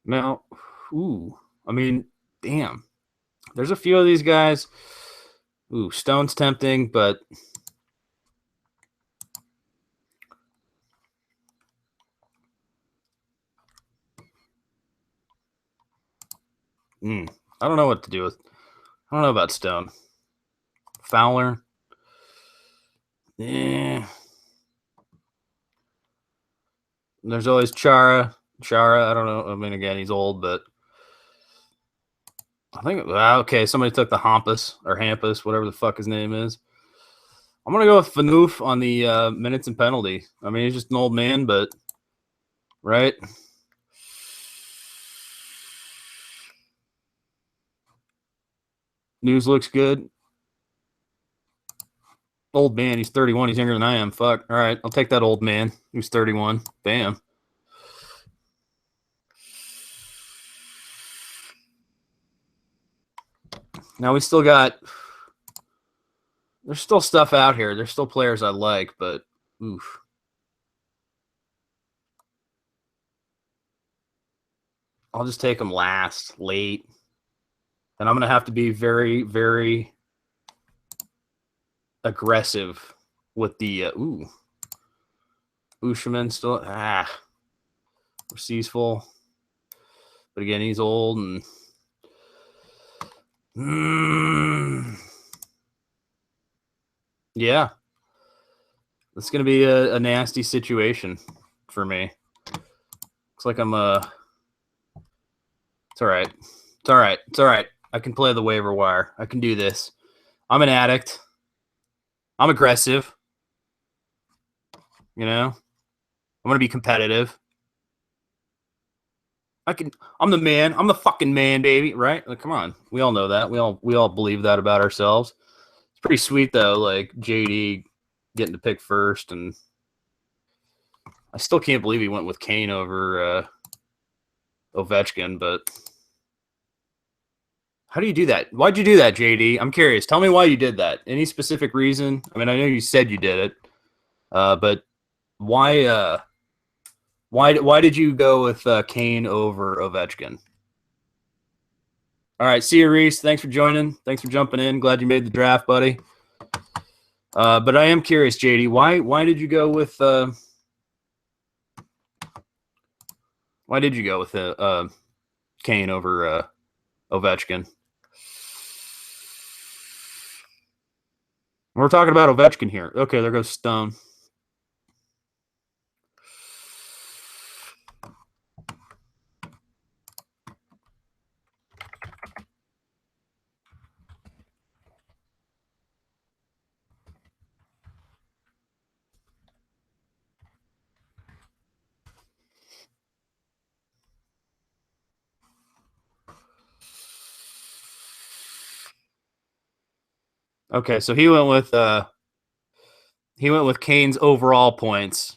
Now, I mean, damn. There's a few of these guys. Stone's tempting, but I don't know what to do with. I don't know about Stone. Fowler. Yeah. There's always Chara. I don't know. I mean, again, he's old, but I think okay. Somebody took the Hampus, whatever the fuck his name is. I'm gonna go with Phaneuf on the minutes and penalty. I mean, he's just an old man, but right. News looks good. Old man, he's 31. He's younger than I am. Fuck. All right, I'll take that old man who's 31. Bam. Now we still got. There's still stuff out here. There's still players I like, but oof. I'll just take them last, late. And I'm going to have to be very, very aggressive with the Usherman still Receiveful. But again, he's old and yeah. It's gonna be a nasty situation for me. Looks like I'm it's all right. It's all right. It's all right. I can play the waiver wire. I can do this. I'm an addict. I'm aggressive. You know? I'm gonna be competitive. I'm the man. I'm the fucking man, baby. Right? Like, come on. We all know that. We all believe that about ourselves. It's pretty sweet though, like JD getting to pick first, and I still can't believe he went with Kane over Ovechkin, but how do you do that? Why'd you do that, JD? I'm curious. Tell me why you did that. Any specific reason? I mean, I know you said you did it, but why? Why did you go with Kane over Ovechkin? All right, see you, Reese. Thanks for joining. Thanks for jumping in. Glad you made the draft, buddy. But I am curious, JD. Why did you go with Kane over Ovechkin? We're talking about Ovechkin here. Okay, there goes Stone. Okay, so he went with Kane's overall points,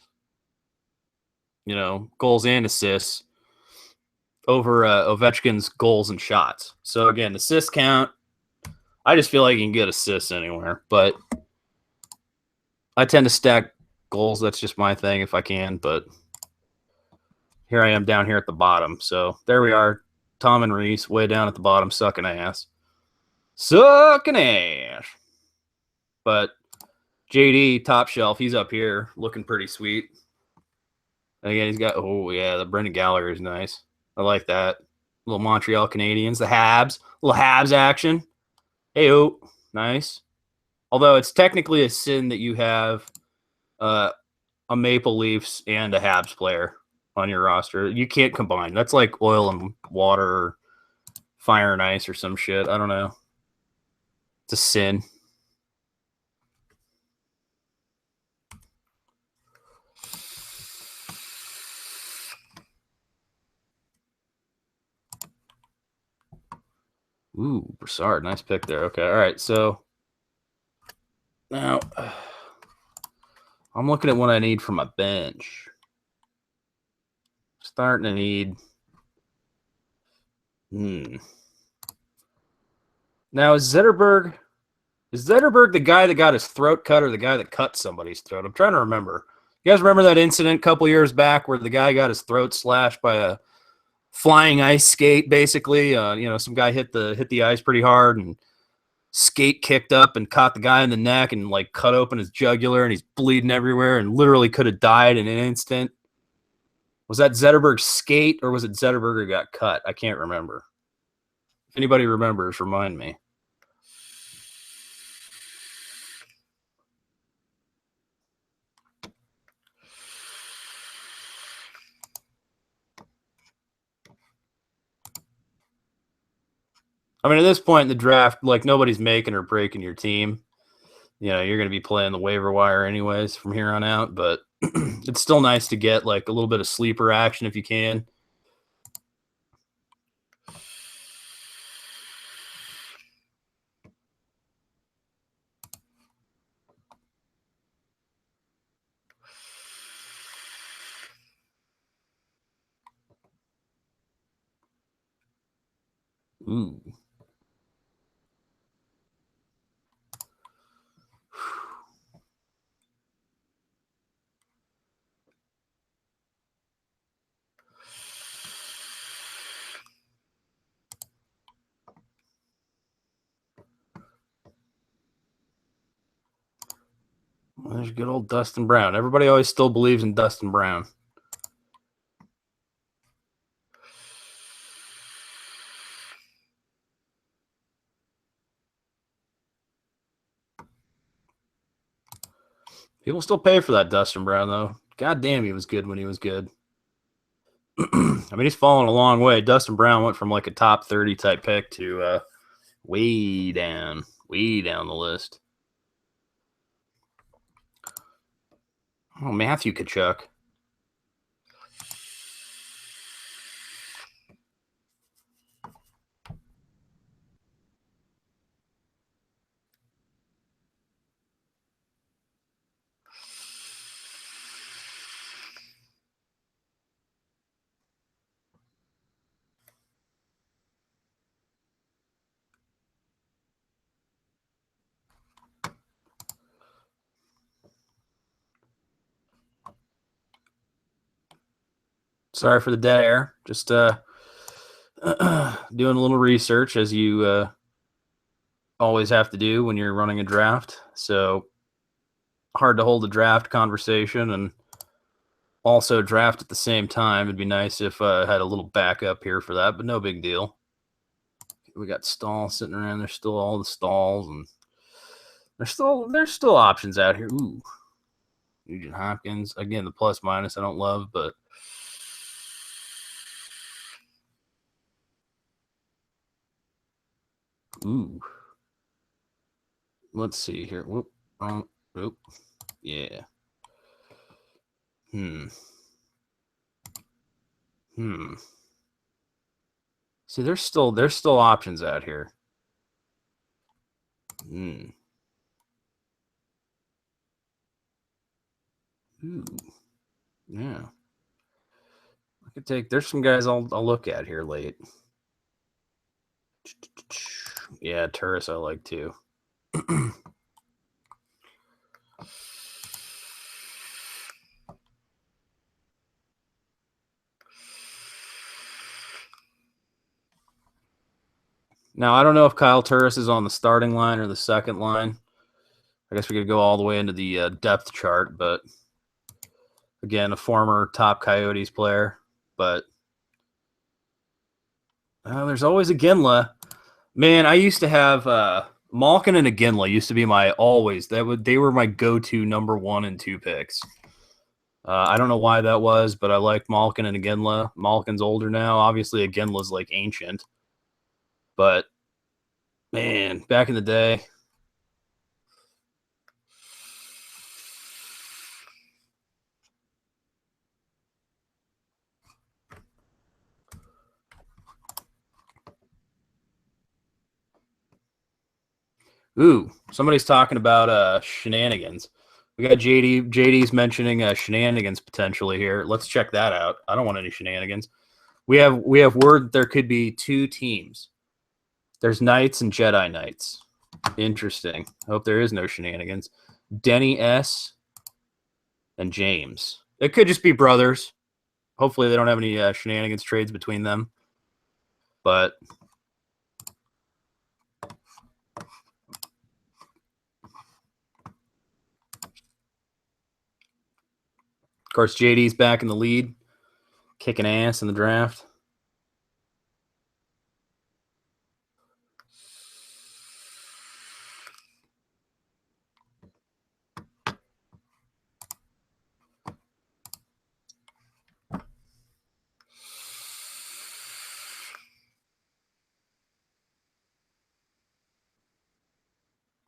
goals and assists over Ovechkin's goals and shots. So again, assist count. I just feel like you can get assists anywhere, but I tend to stack goals. That's just my thing if I can, but here I am down here at the bottom. So there we are. Tom and Reese way down at the bottom, sucking ass. Sucking ass. But JD, top shelf, he's up here looking pretty sweet. And again, he's got, the Brendan Gallagher is nice. I like that. Little Montreal Canadiens, the Habs. Little Habs action. Hey-oh, nice. Although it's technically a sin that you have a Maple Leafs and a Habs player on your roster. You can't combine. That's like oil and water or fire and ice or some shit. I don't know. It's a sin. Ooh, Broussard. Nice pick there. Okay, all right. So now I'm looking at what I need for my bench. Starting to need Now is Zetterberg the guy that got his throat cut or the guy that cut somebody's throat? I'm trying to remember. You guys remember that incident a couple years back where the guy got his throat slashed by a flying ice skate, basically? Some guy hit the ice pretty hard and skate kicked up and caught the guy in the neck and like cut open his jugular and he's bleeding everywhere and literally could have died in an instant. Was that Zetterberg's skate or was it Zetterberg who got cut? I can't remember. If anybody remembers, remind me. I mean, at this point in the draft, like nobody's making or breaking your team. You're going to be playing the waiver wire anyways from here on out, but it's still nice to get like a little bit of sleeper action if you can. Ooh. Well, there's good old Dustin Brown. Everybody always still believes in Dustin Brown. People still pay for that Dustin Brown, though. God damn, he was good when he was good. I mean, he's fallen a long way. Dustin Brown went from like a top 30 type pick to way down the list. Oh, Matthew Tkachuk. Sorry for the dead air. Just doing a little research, as you always have to do when you're running a draft. So hard to hold a draft conversation and also draft at the same time. It'd be nice if I had a little backup here for that, but no big deal. We got Stahl sitting around. There's still all the Stalls, and there's still options out here. Ooh, Nugent Hopkins again. The plus minus I don't love, but ooh, let's see here. Whoop, whoop, yeah. See, there's still options out here. Ooh. Yeah. I could take. There's some guys I'll look at here late. Yeah, Turris I like too. Now I don't know if Kyle Turris is on the starting line or the second line. I guess we could go all the way into the depth chart, but again, a former top Coyotes player. But there's always a Ginla. Man, I used to have Malkin and Iginla used to be my always. They were my go-to number 1 and 2 picks. I don't know why that was, but I like Malkin and Iginla. Malkin's older now. Obviously, Iginla's like ancient. But man, back in the day. Ooh, somebody's talking about shenanigans. We got JD's mentioning shenanigans potentially here. Let's check that out. I don't want any shenanigans. We have word that there could be 2 teams. There's Knights and Jedi Knights. Interesting. I hope there is no shenanigans. Denny S. and James. It could just be brothers. Hopefully they don't have any shenanigans trades between them. But of course, JD's back in the lead, kicking ass in the draft.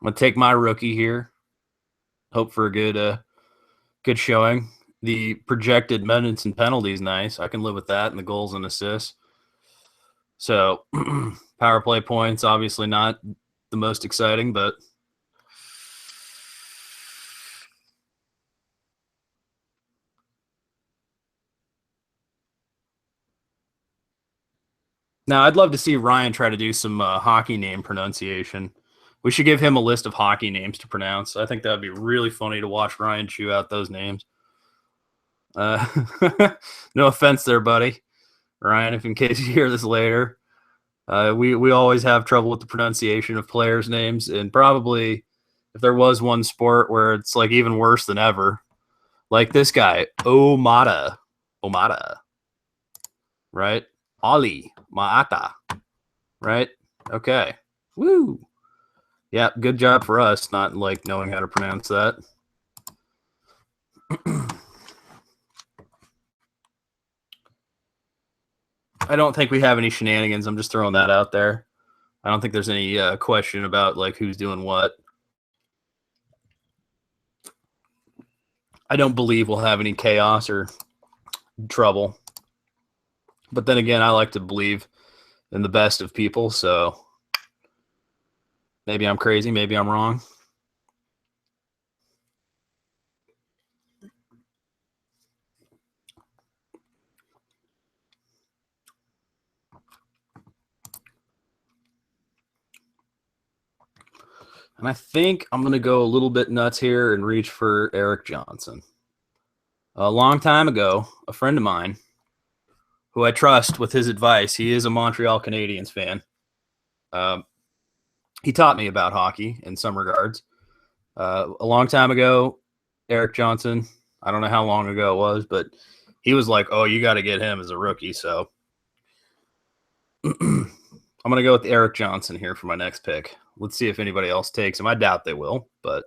I'm gonna take my rookie here. Hope for a good showing. The projected minutes and penalties nice. I can live with that, and the goals and assists. So power play points, obviously not the most exciting, but Now, I'd love to see Ryan try to do some hockey name pronunciation. We should give him a list of hockey names to pronounce. I think that would be really funny to watch Ryan chew out those names. Uh, no offense there, buddy. Ryan, if in case you hear this later. We always have trouble with the pronunciation of players' names, and probably if there was one sport where it's like even worse than ever, like this guy, Omada, right? Ali Maata, right? Okay. Woo. Yeah, good job for us not like knowing how to pronounce that. I don't think we have any shenanigans. I'm just throwing that out there. I don't think there's any question about like who's doing what. I don't believe we'll have any chaos or trouble. But then again, I like to believe in the best of people, so maybe I'm crazy, maybe I'm wrong. And I think I'm going to go a little bit nuts here and reach for Eric Johnson. A long time ago, a friend of mine who I trust with his advice, he is a Montreal Canadiens fan. He taught me about hockey in some regards. A long time ago, Eric Johnson, I don't know how long ago it was, but he was like, oh, you got to get him as a rookie. So I'm going to go with Eric Johnson here for my next pick. Let's see if anybody else takes him. I doubt they will, but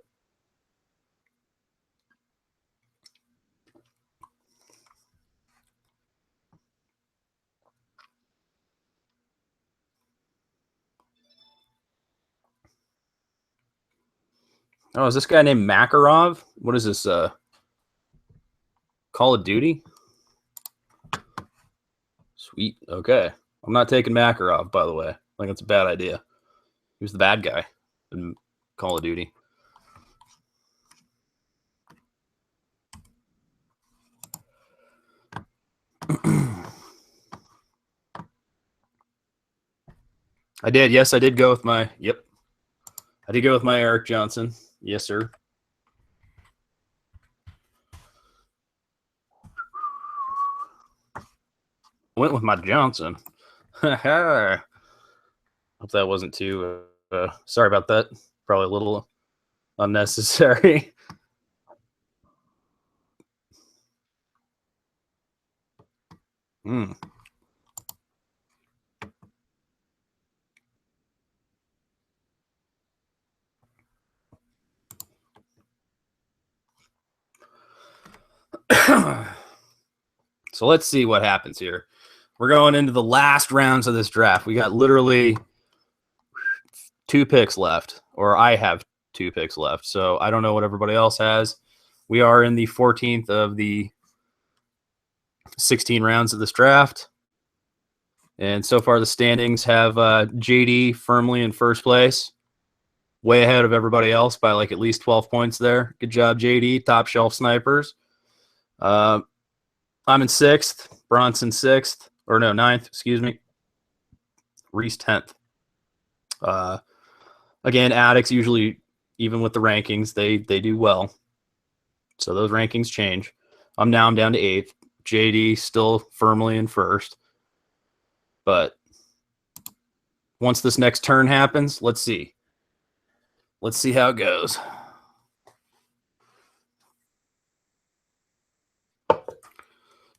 oh, is this guy named Makarov? What is this? Call of Duty? Sweet. Okay. I'm not taking Makarov, by the way. I think it's a bad idea. He was the bad guy in Call of Duty. I did. Yes, I did go with my. Yep. I did go with my Eric Johnson. Yes, sir. Went with my Johnson. Hope that wasn't too. Sorry about that. Probably a little unnecessary. Hmm. So let's see what happens here. We're going into the last rounds of this draft. We got literally 2 picks left, or I have 2 picks left. So I don't know what everybody else has. We are in the 14th of the 16 rounds of this draft. And so far, the standings have JD firmly in first place, way ahead of everybody else by like at least 12 points there. Good job, JD. Top shelf snipers. I'm in 6th. Bronson 6th. Or no, 9th, excuse me. Reese 10th. Again, Addicts usually, even with the rankings, they do well. So those rankings change. I'm down to 8th. JD still firmly in first. But once this next turn happens, let's see. Let's see how it goes.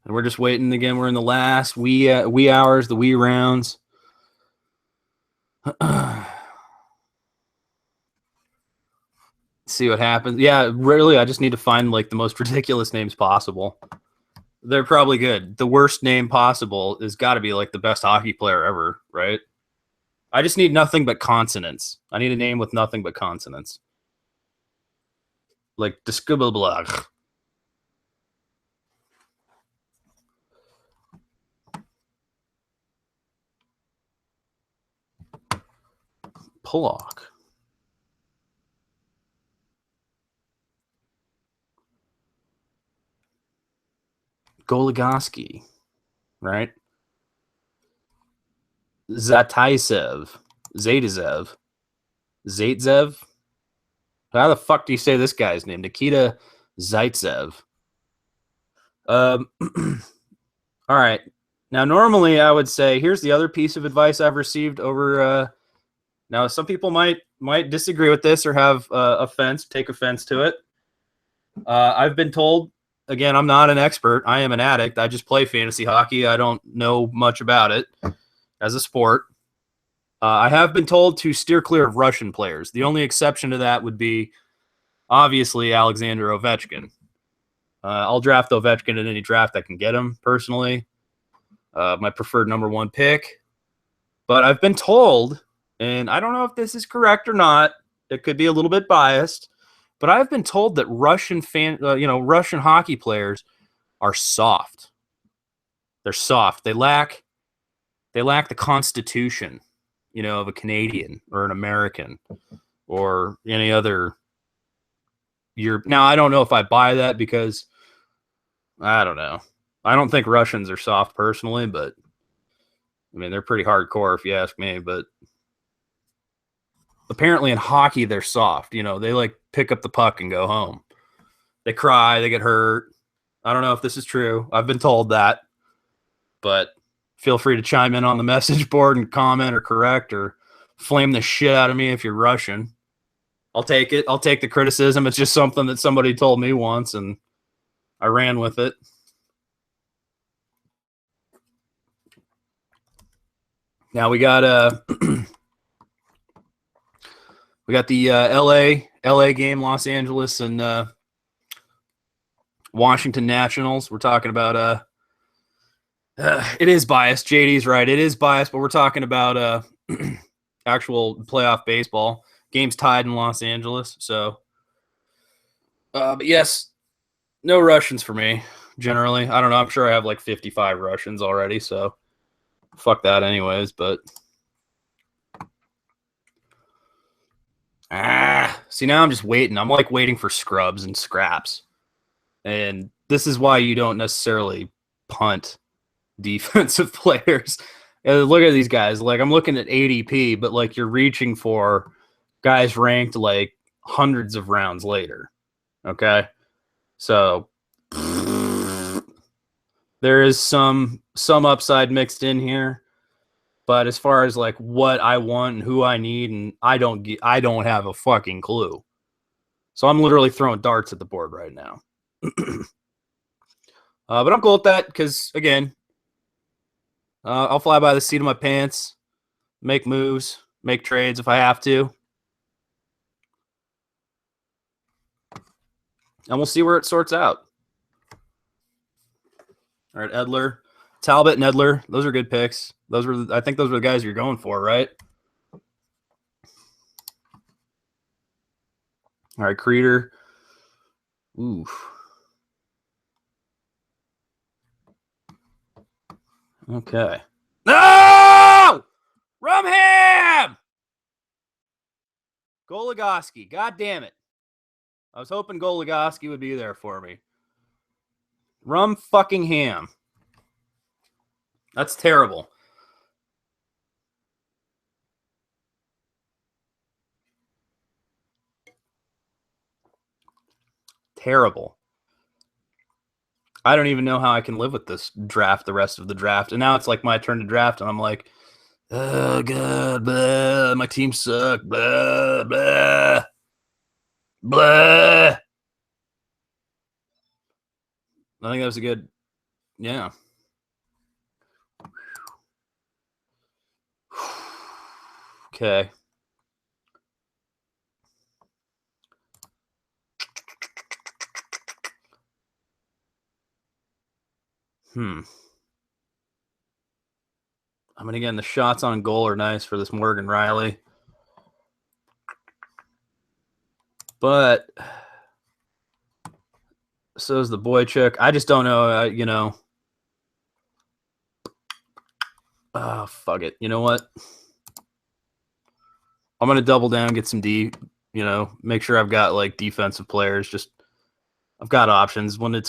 And we're just waiting again. We're in the last wee hours, the wee rounds. See what happens. Yeah, really, I just need to find like the most ridiculous names possible. They're probably good. The worst name possible has got to be like the best hockey player ever, right? I just need nothing but consonants. I need a name with nothing but consonants. Like Discubbleblag. Pollock. Goligoski, right? Zaitsev. Zaitsev. How the fuck do you say this guy's name? Nikita Zaitsev. All right. Now, normally I would say, here's the other piece of advice I've received over. Now, some people might disagree with this or have take offense to it. I've been told, again, I'm not an expert. I am an addict. I just play fantasy hockey. I don't know much about it as a sport. I have been told to steer clear of Russian players. The only exception to that would be, obviously, Alexander Ovechkin. I'll draft Ovechkin in any draft I can get him, personally. My preferred number one pick. But I've been told, and I don't know if this is correct or not, it could be a little bit biased, but I've been told that Russian hockey players are soft. They're soft. They lack the constitution, of a Canadian or an American or any other Europe. Now, I don't know if I buy that because I don't know. I don't think Russians are soft personally, but I mean, they're pretty hardcore if you ask me, but apparently in hockey, they're soft. They like pick up the puck and go home. They cry, they get hurt. I don't know if this is true. I've been told that, but feel free to chime in on the message board and comment or correct or flame the shit out of me if you're Russian. I'll take it. I'll take the criticism. It's just something that somebody told me once, and I ran with it. Now we got the LA game, Los Angeles and Washington Nationals. We're talking about it is biased. JD's right. It is biased, but we're talking about actual playoff baseball. Game's tied in Los Angeles, so but yes, no Russians for me, generally. I don't know. I'm sure I have like 55 Russians already, so fuck that anyways, but see, now I'm just waiting. I'm like waiting for scrubs and scraps. And this is why you don't necessarily punt defensive players. Look at these guys. Like, I'm looking at ADP, but like you're reaching for guys ranked like hundreds of rounds later. Okay? So there is some upside mixed in here. But as far as like what I want and who I need, and I don't have a fucking clue. So I'm literally throwing darts at the board right now. But I'm cool with that because, again, I'll fly by the seat of my pants, make moves, make trades if I have to. And we'll see where it sorts out. All right, Edler. Talbot and Edler, those are good picks. I think those were the guys you're going for, right? All right, Creeder. Ooh. Okay. No! Rumham! Goligoski. God damn it. I was hoping Goligoski would be there for me. Rum fucking ham. That's terrible. Terrible. I don't even know how I can live with this draft the rest of the draft. And now it's like my turn to draft, and I'm like, oh, God, blah, my team suck, blah, blah, blah. I think that was a good, yeah. Okay. I mean, again, the shots on goal are nice for this Morgan Riley. But so is the Boychuk. I just don't know, Oh, fuck it. You know what? I'm going to double down, get some make sure I've got like defensive players. Just I've got options. When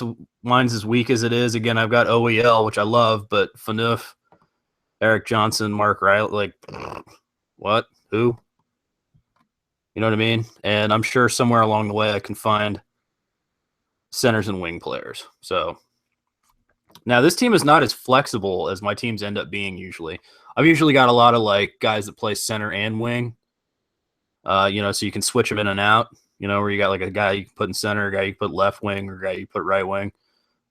mine's as weak as it is, again, I've got OEL, which I love, but Phaneuf, Eric Johnson, Mark Riley. Like, what? Who? You know what I mean? And I'm sure somewhere along the way I can find centers and wing players. So now this team is not as flexible as my teams end up being usually. I've usually got a lot of like guys that play center and wing. So you can switch them in and out. Where you got like a guy you can put in center, a guy you put left wing, or a guy you put right wing.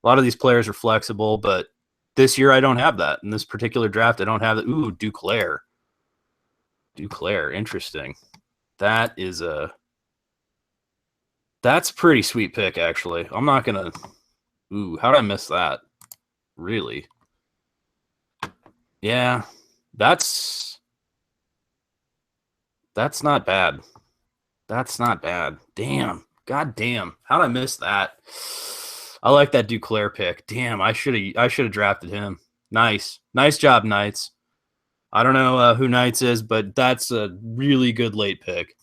A lot of these players are flexible, but this year I don't have that. In this particular draft, I don't have that. Ooh, Duclair, interesting. That's a pretty sweet pick, actually. I'm not gonna. Ooh, how did I miss that? Really? Yeah, that's not bad. That's not bad. Damn. God damn. How'd I miss that? I like that Duclair pick. Damn, I should have drafted him. Nice job, Knights. I don't know who Knights is, but that's a really good late pick.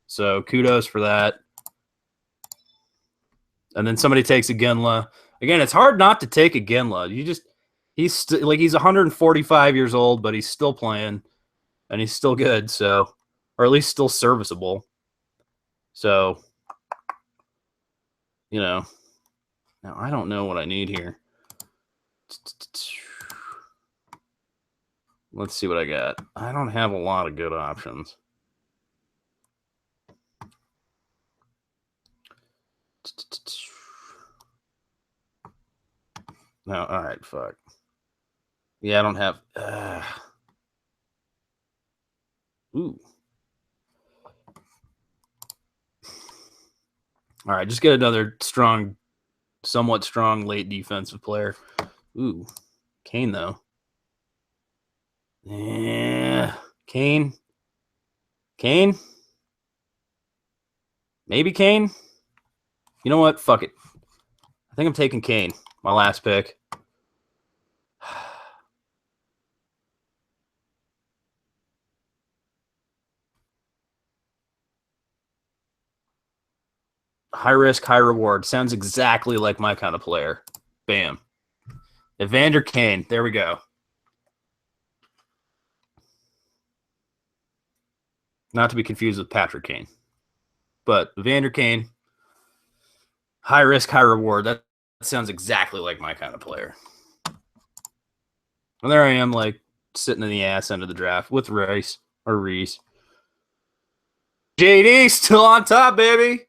So kudos for that. And then somebody takes Iginla. Again, it's hard not to take Iginla. He's 145 years old, but he's still playing, and he's still good. So, or at least still serviceable. So, now I don't know what I need here. Let's see what I got. I don't have a lot of good options. No, all right, fuck. Yeah, I don't have. Ooh. All right, just get another somewhat strong late defensive player. Ooh, Kane though. Yeah, Kane. Maybe Kane. You know what? Fuck it. I think I'm taking Kane. My last pick. High risk, high reward. Sounds exactly like my kind of player. Bam. Evander Kane. There we go. Not to be confused with Patrick Kane. But Evander Kane, high risk, high reward. That sounds exactly like my kind of player. And there I am, like, sitting in the ass end of the draft with Reese. JD still on top, baby.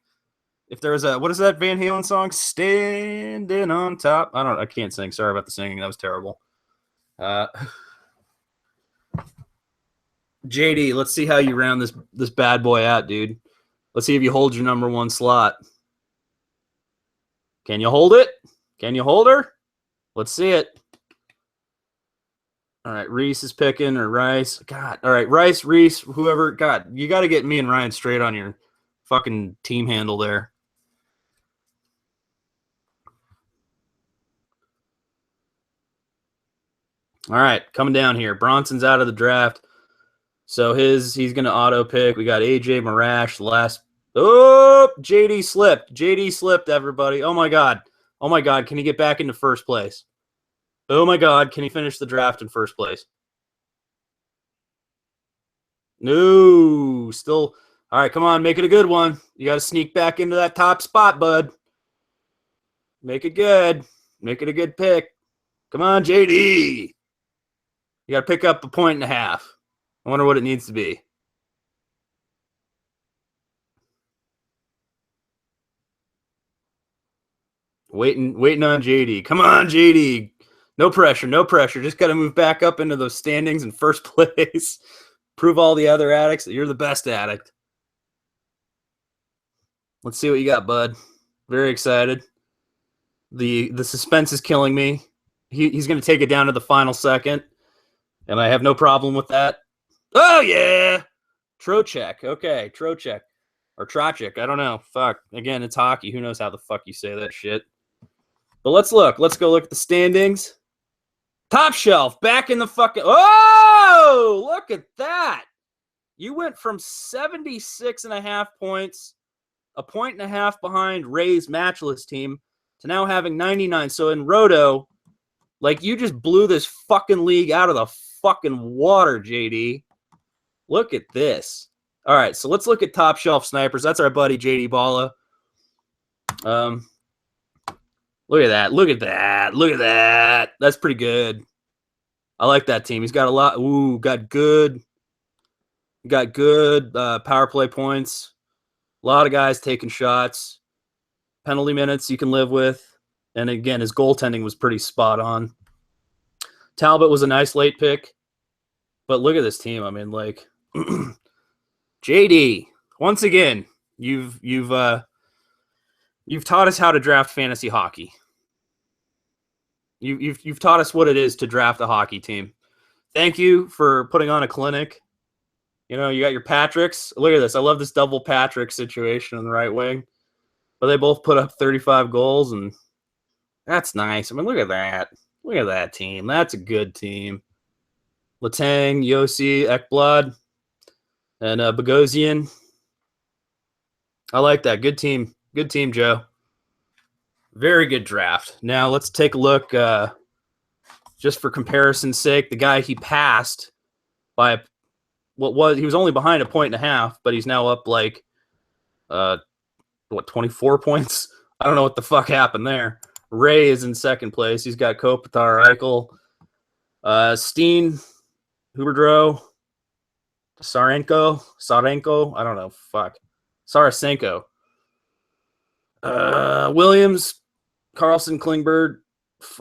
If there's what is that Van Halen song? Standing on top. I can't sing. Sorry about the singing. That was terrible. JD, let's see how you round this bad boy out, dude. Let's see if you hold your number one slot. Can you hold it? Can you hold her? Let's see it. All right, Reese is picking, or Rice. God, all right, Rice, Reese, whoever. God, you got to get me and Ryan straight on your fucking team handle there. All right, coming down here. Bronson's out of the draft. So he's going to auto pick. We got AJ Marash, the last. Oh, JD slipped. JD slipped, everybody. Oh, my God. Oh, my God. Can he get back into first place? Oh, my God. Can he finish the draft in first place? No. Still. All right, come on. Make it a good one. You got to sneak back into that top spot, bud. Make it good. Make it a good pick. Come on, JD. You got to pick up 1.5 points. I wonder what it needs to be. Waiting on JD. Come on, JD. No pressure. Just got to move back up into those standings in first place. Prove all the other addicts that you're the best addict. Let's see what you got, bud. Very excited. The suspense is killing me. He's going to take it down to the final second, and I have no problem with that. Oh, yeah. Trocheck. Okay, Trocheck. Or Trocheck. I don't know. Fuck. Again, it's hockey. Who knows how the fuck you say that shit. But let's look. Let's go look at the standings. Top shelf. Back in the fucking... Oh! Look at that. You went from 76.5 points, 1.5 points behind Ray's matchless team, to now having 99. So in Roto, like, you just blew this fucking league out of the fucking water, JD. Look at this. All right, so let's look at top shelf snipers. That's our buddy JD Balla. Look at that. Look at that. Look at that. That's pretty good. I like that team. He's got a lot. Ooh, got good power play points. A lot of guys taking shots. Penalty minutes you can live with. And again, his goaltending was pretty spot on. Talbot was a nice late pick. But look at this team. I mean, like, JD, once again, you've taught us how to draft fantasy hockey. You've taught us what it is to draft a hockey team. Thank you for putting on a clinic. You know, you got your Patricks. Look at this. I love this double Patrick situation on the right wing. But they both put up 35 goals, and that's nice. I mean, look at that. Look at that team. That's a good team. Letang, Yossi, Ekblad, and Bogosian. I like that. Good team. Good team, Joe. Very good draft. Now let's take a look, just for comparison's sake. The guy he passed by he was only behind 1.5 points, but he's now up like 24 points. I don't know what the fuck happened there. Ray is in second place. He's got Kopitar, Eichel, Steen, Huberdro, Sarenko. I don't know. Fuck. Sarasenko. Williams, Carlson, Klingberg.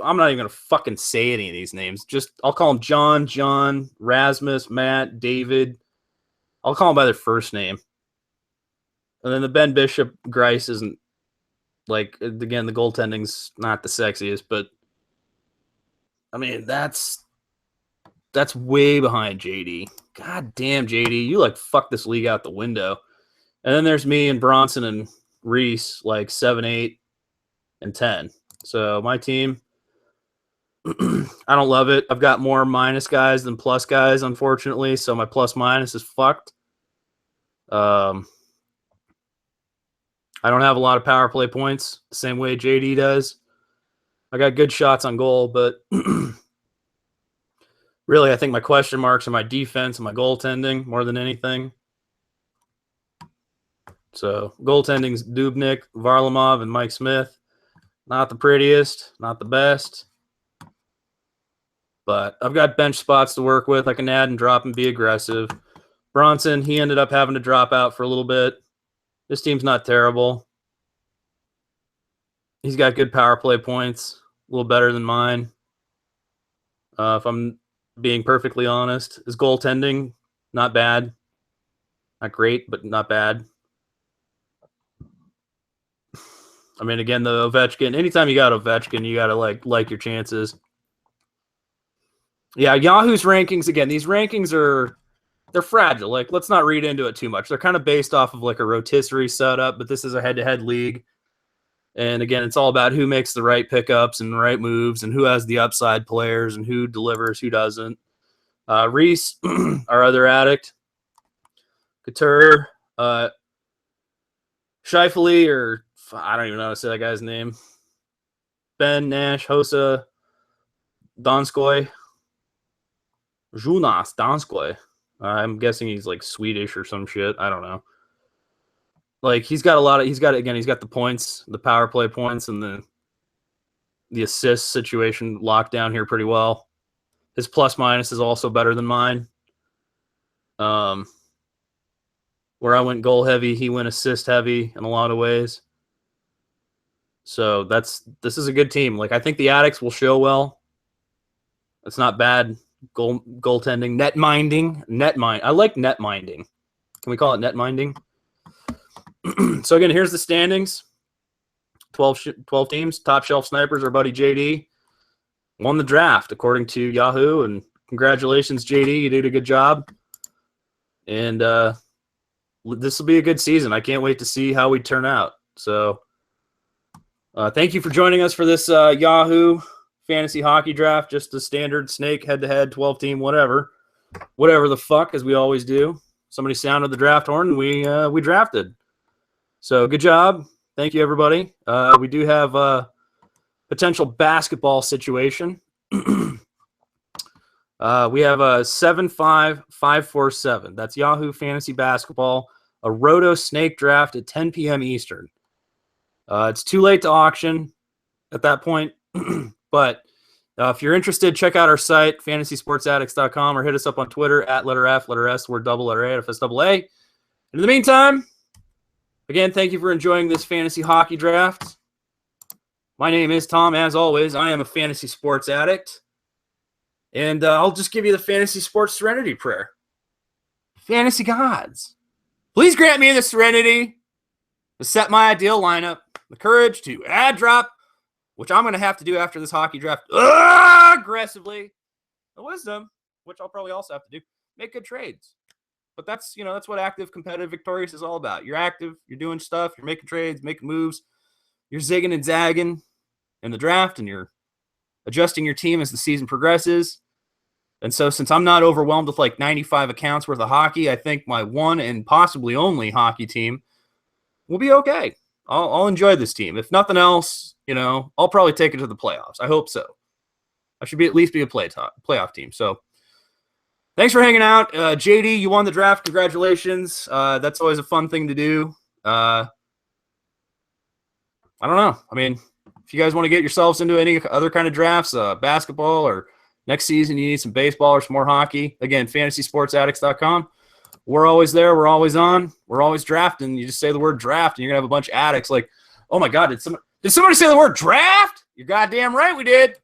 I'm not even going to fucking say any of these names. I'll call them John, Rasmus, Matt, David. I'll call them by their first name. And then the Ben Bishop, Grice isn't, like, again, the goaltending's not the sexiest, but I mean, that's way behind JD. God damn, JD, you like fucked this league out the window. And then there's me and Bronson and Reese, like 7, 8, and 10. So my team, I don't love it. I've got more minus guys than plus guys, unfortunately. So my plus minus is fucked. I don't have a lot of power play points the same way JD does. I got good shots on goal, but really I think my question marks are my defense and my goaltending more than anything. So goaltending's Dubnyk, Varlamov, and Mike Smith. Not the prettiest, not the best. But I've got bench spots to work with. I can add and drop and be aggressive. Bronson, he ended up having to drop out for a little bit. This team's not terrible. He's got good power play points, a little better than mine. If I'm being perfectly honest, his goaltending, not bad. Not great, but not bad. I mean, again, the Ovechkin, anytime you got Ovechkin, you got to like your chances. Yeah, Yahoo's rankings, again, these rankings they're fragile. Like, let's not read into it too much. They're kind of based off of like a rotisserie setup, but this is a head-to-head league. And again, it's all about who makes the right pickups and the right moves and who has the upside players and who delivers, who doesn't. Reese, our other addict. Couture, Scheifele, or I don't even know how to say that guy's name. Ben, Nash, Hossa, Donskoy. Jonas Donskoy. I'm guessing he's like Swedish or some shit. I don't know. Like, he's got the points, the power play points, and the assist situation locked down here pretty well. His plus minus is also better than mine. Where I went goal heavy, he went assist heavy in a lot of ways. So this is a good team. Like, I think the Addicts will show well. It's not bad. Goaltending, net minding. I like net minding. Can we call it net minding? So again, here's the standings. 12 teams. Top shelf snipers. Our buddy JD won the draft according to Yahoo, and congratulations, JD. You did a good job. And this will be a good season. I can't wait to see how we turn out. So thank you for joining us for this Yahoo Fantasy Hockey Draft. Just a standard snake head-to-head 12-team whatever the fuck, as we always do. Somebody sounded the draft horn, and we drafted. So good job. Thank you, everybody. We do have a potential basketball situation. We have a 75547. That's Yahoo Fantasy Basketball, a Roto Snake draft at 10 p.m. Eastern. It's too late to auction at that point, but if you're interested, check out our site, fantasysportsaddicts.com, or hit us up on Twitter at letter F, letter S, word double, letter A, FSAA. And in the meantime, again, thank you for enjoying this fantasy hockey draft. My name is Tom. As always, I am a fantasy sports addict. And I'll just give you the fantasy sports serenity prayer. Fantasy gods, please grant me the serenity to set my ideal lineup, the courage to add drop, which I'm going to have to do after this hockey draft aggressively, the wisdom, which I'll probably also have to do, make good trades. But that's what active, competitive, victorious is all about. You're active, you're doing stuff, you're making trades, making moves, you're zigging and zagging in the draft, and you're adjusting your team as the season progresses. And so since I'm not overwhelmed with like 95 accounts worth of hockey, I think my one and possibly only hockey team will be okay. I'll enjoy this team. If nothing else, I'll probably take it to the playoffs. I hope so. I should at least be a playoff team. So thanks for hanging out. JD, you won the draft. Congratulations. That's always a fun thing to do. I don't know. I mean, if you guys want to get yourselves into any other kind of drafts, basketball, or next season you need some baseball or some more hockey, again, fantasysportsaddicts.com. We're always there. We're always on. We're always drafting. You just say the word draft, and you're going to have a bunch of addicts like, oh, my God, did somebody say the word draft? You're goddamn right we did.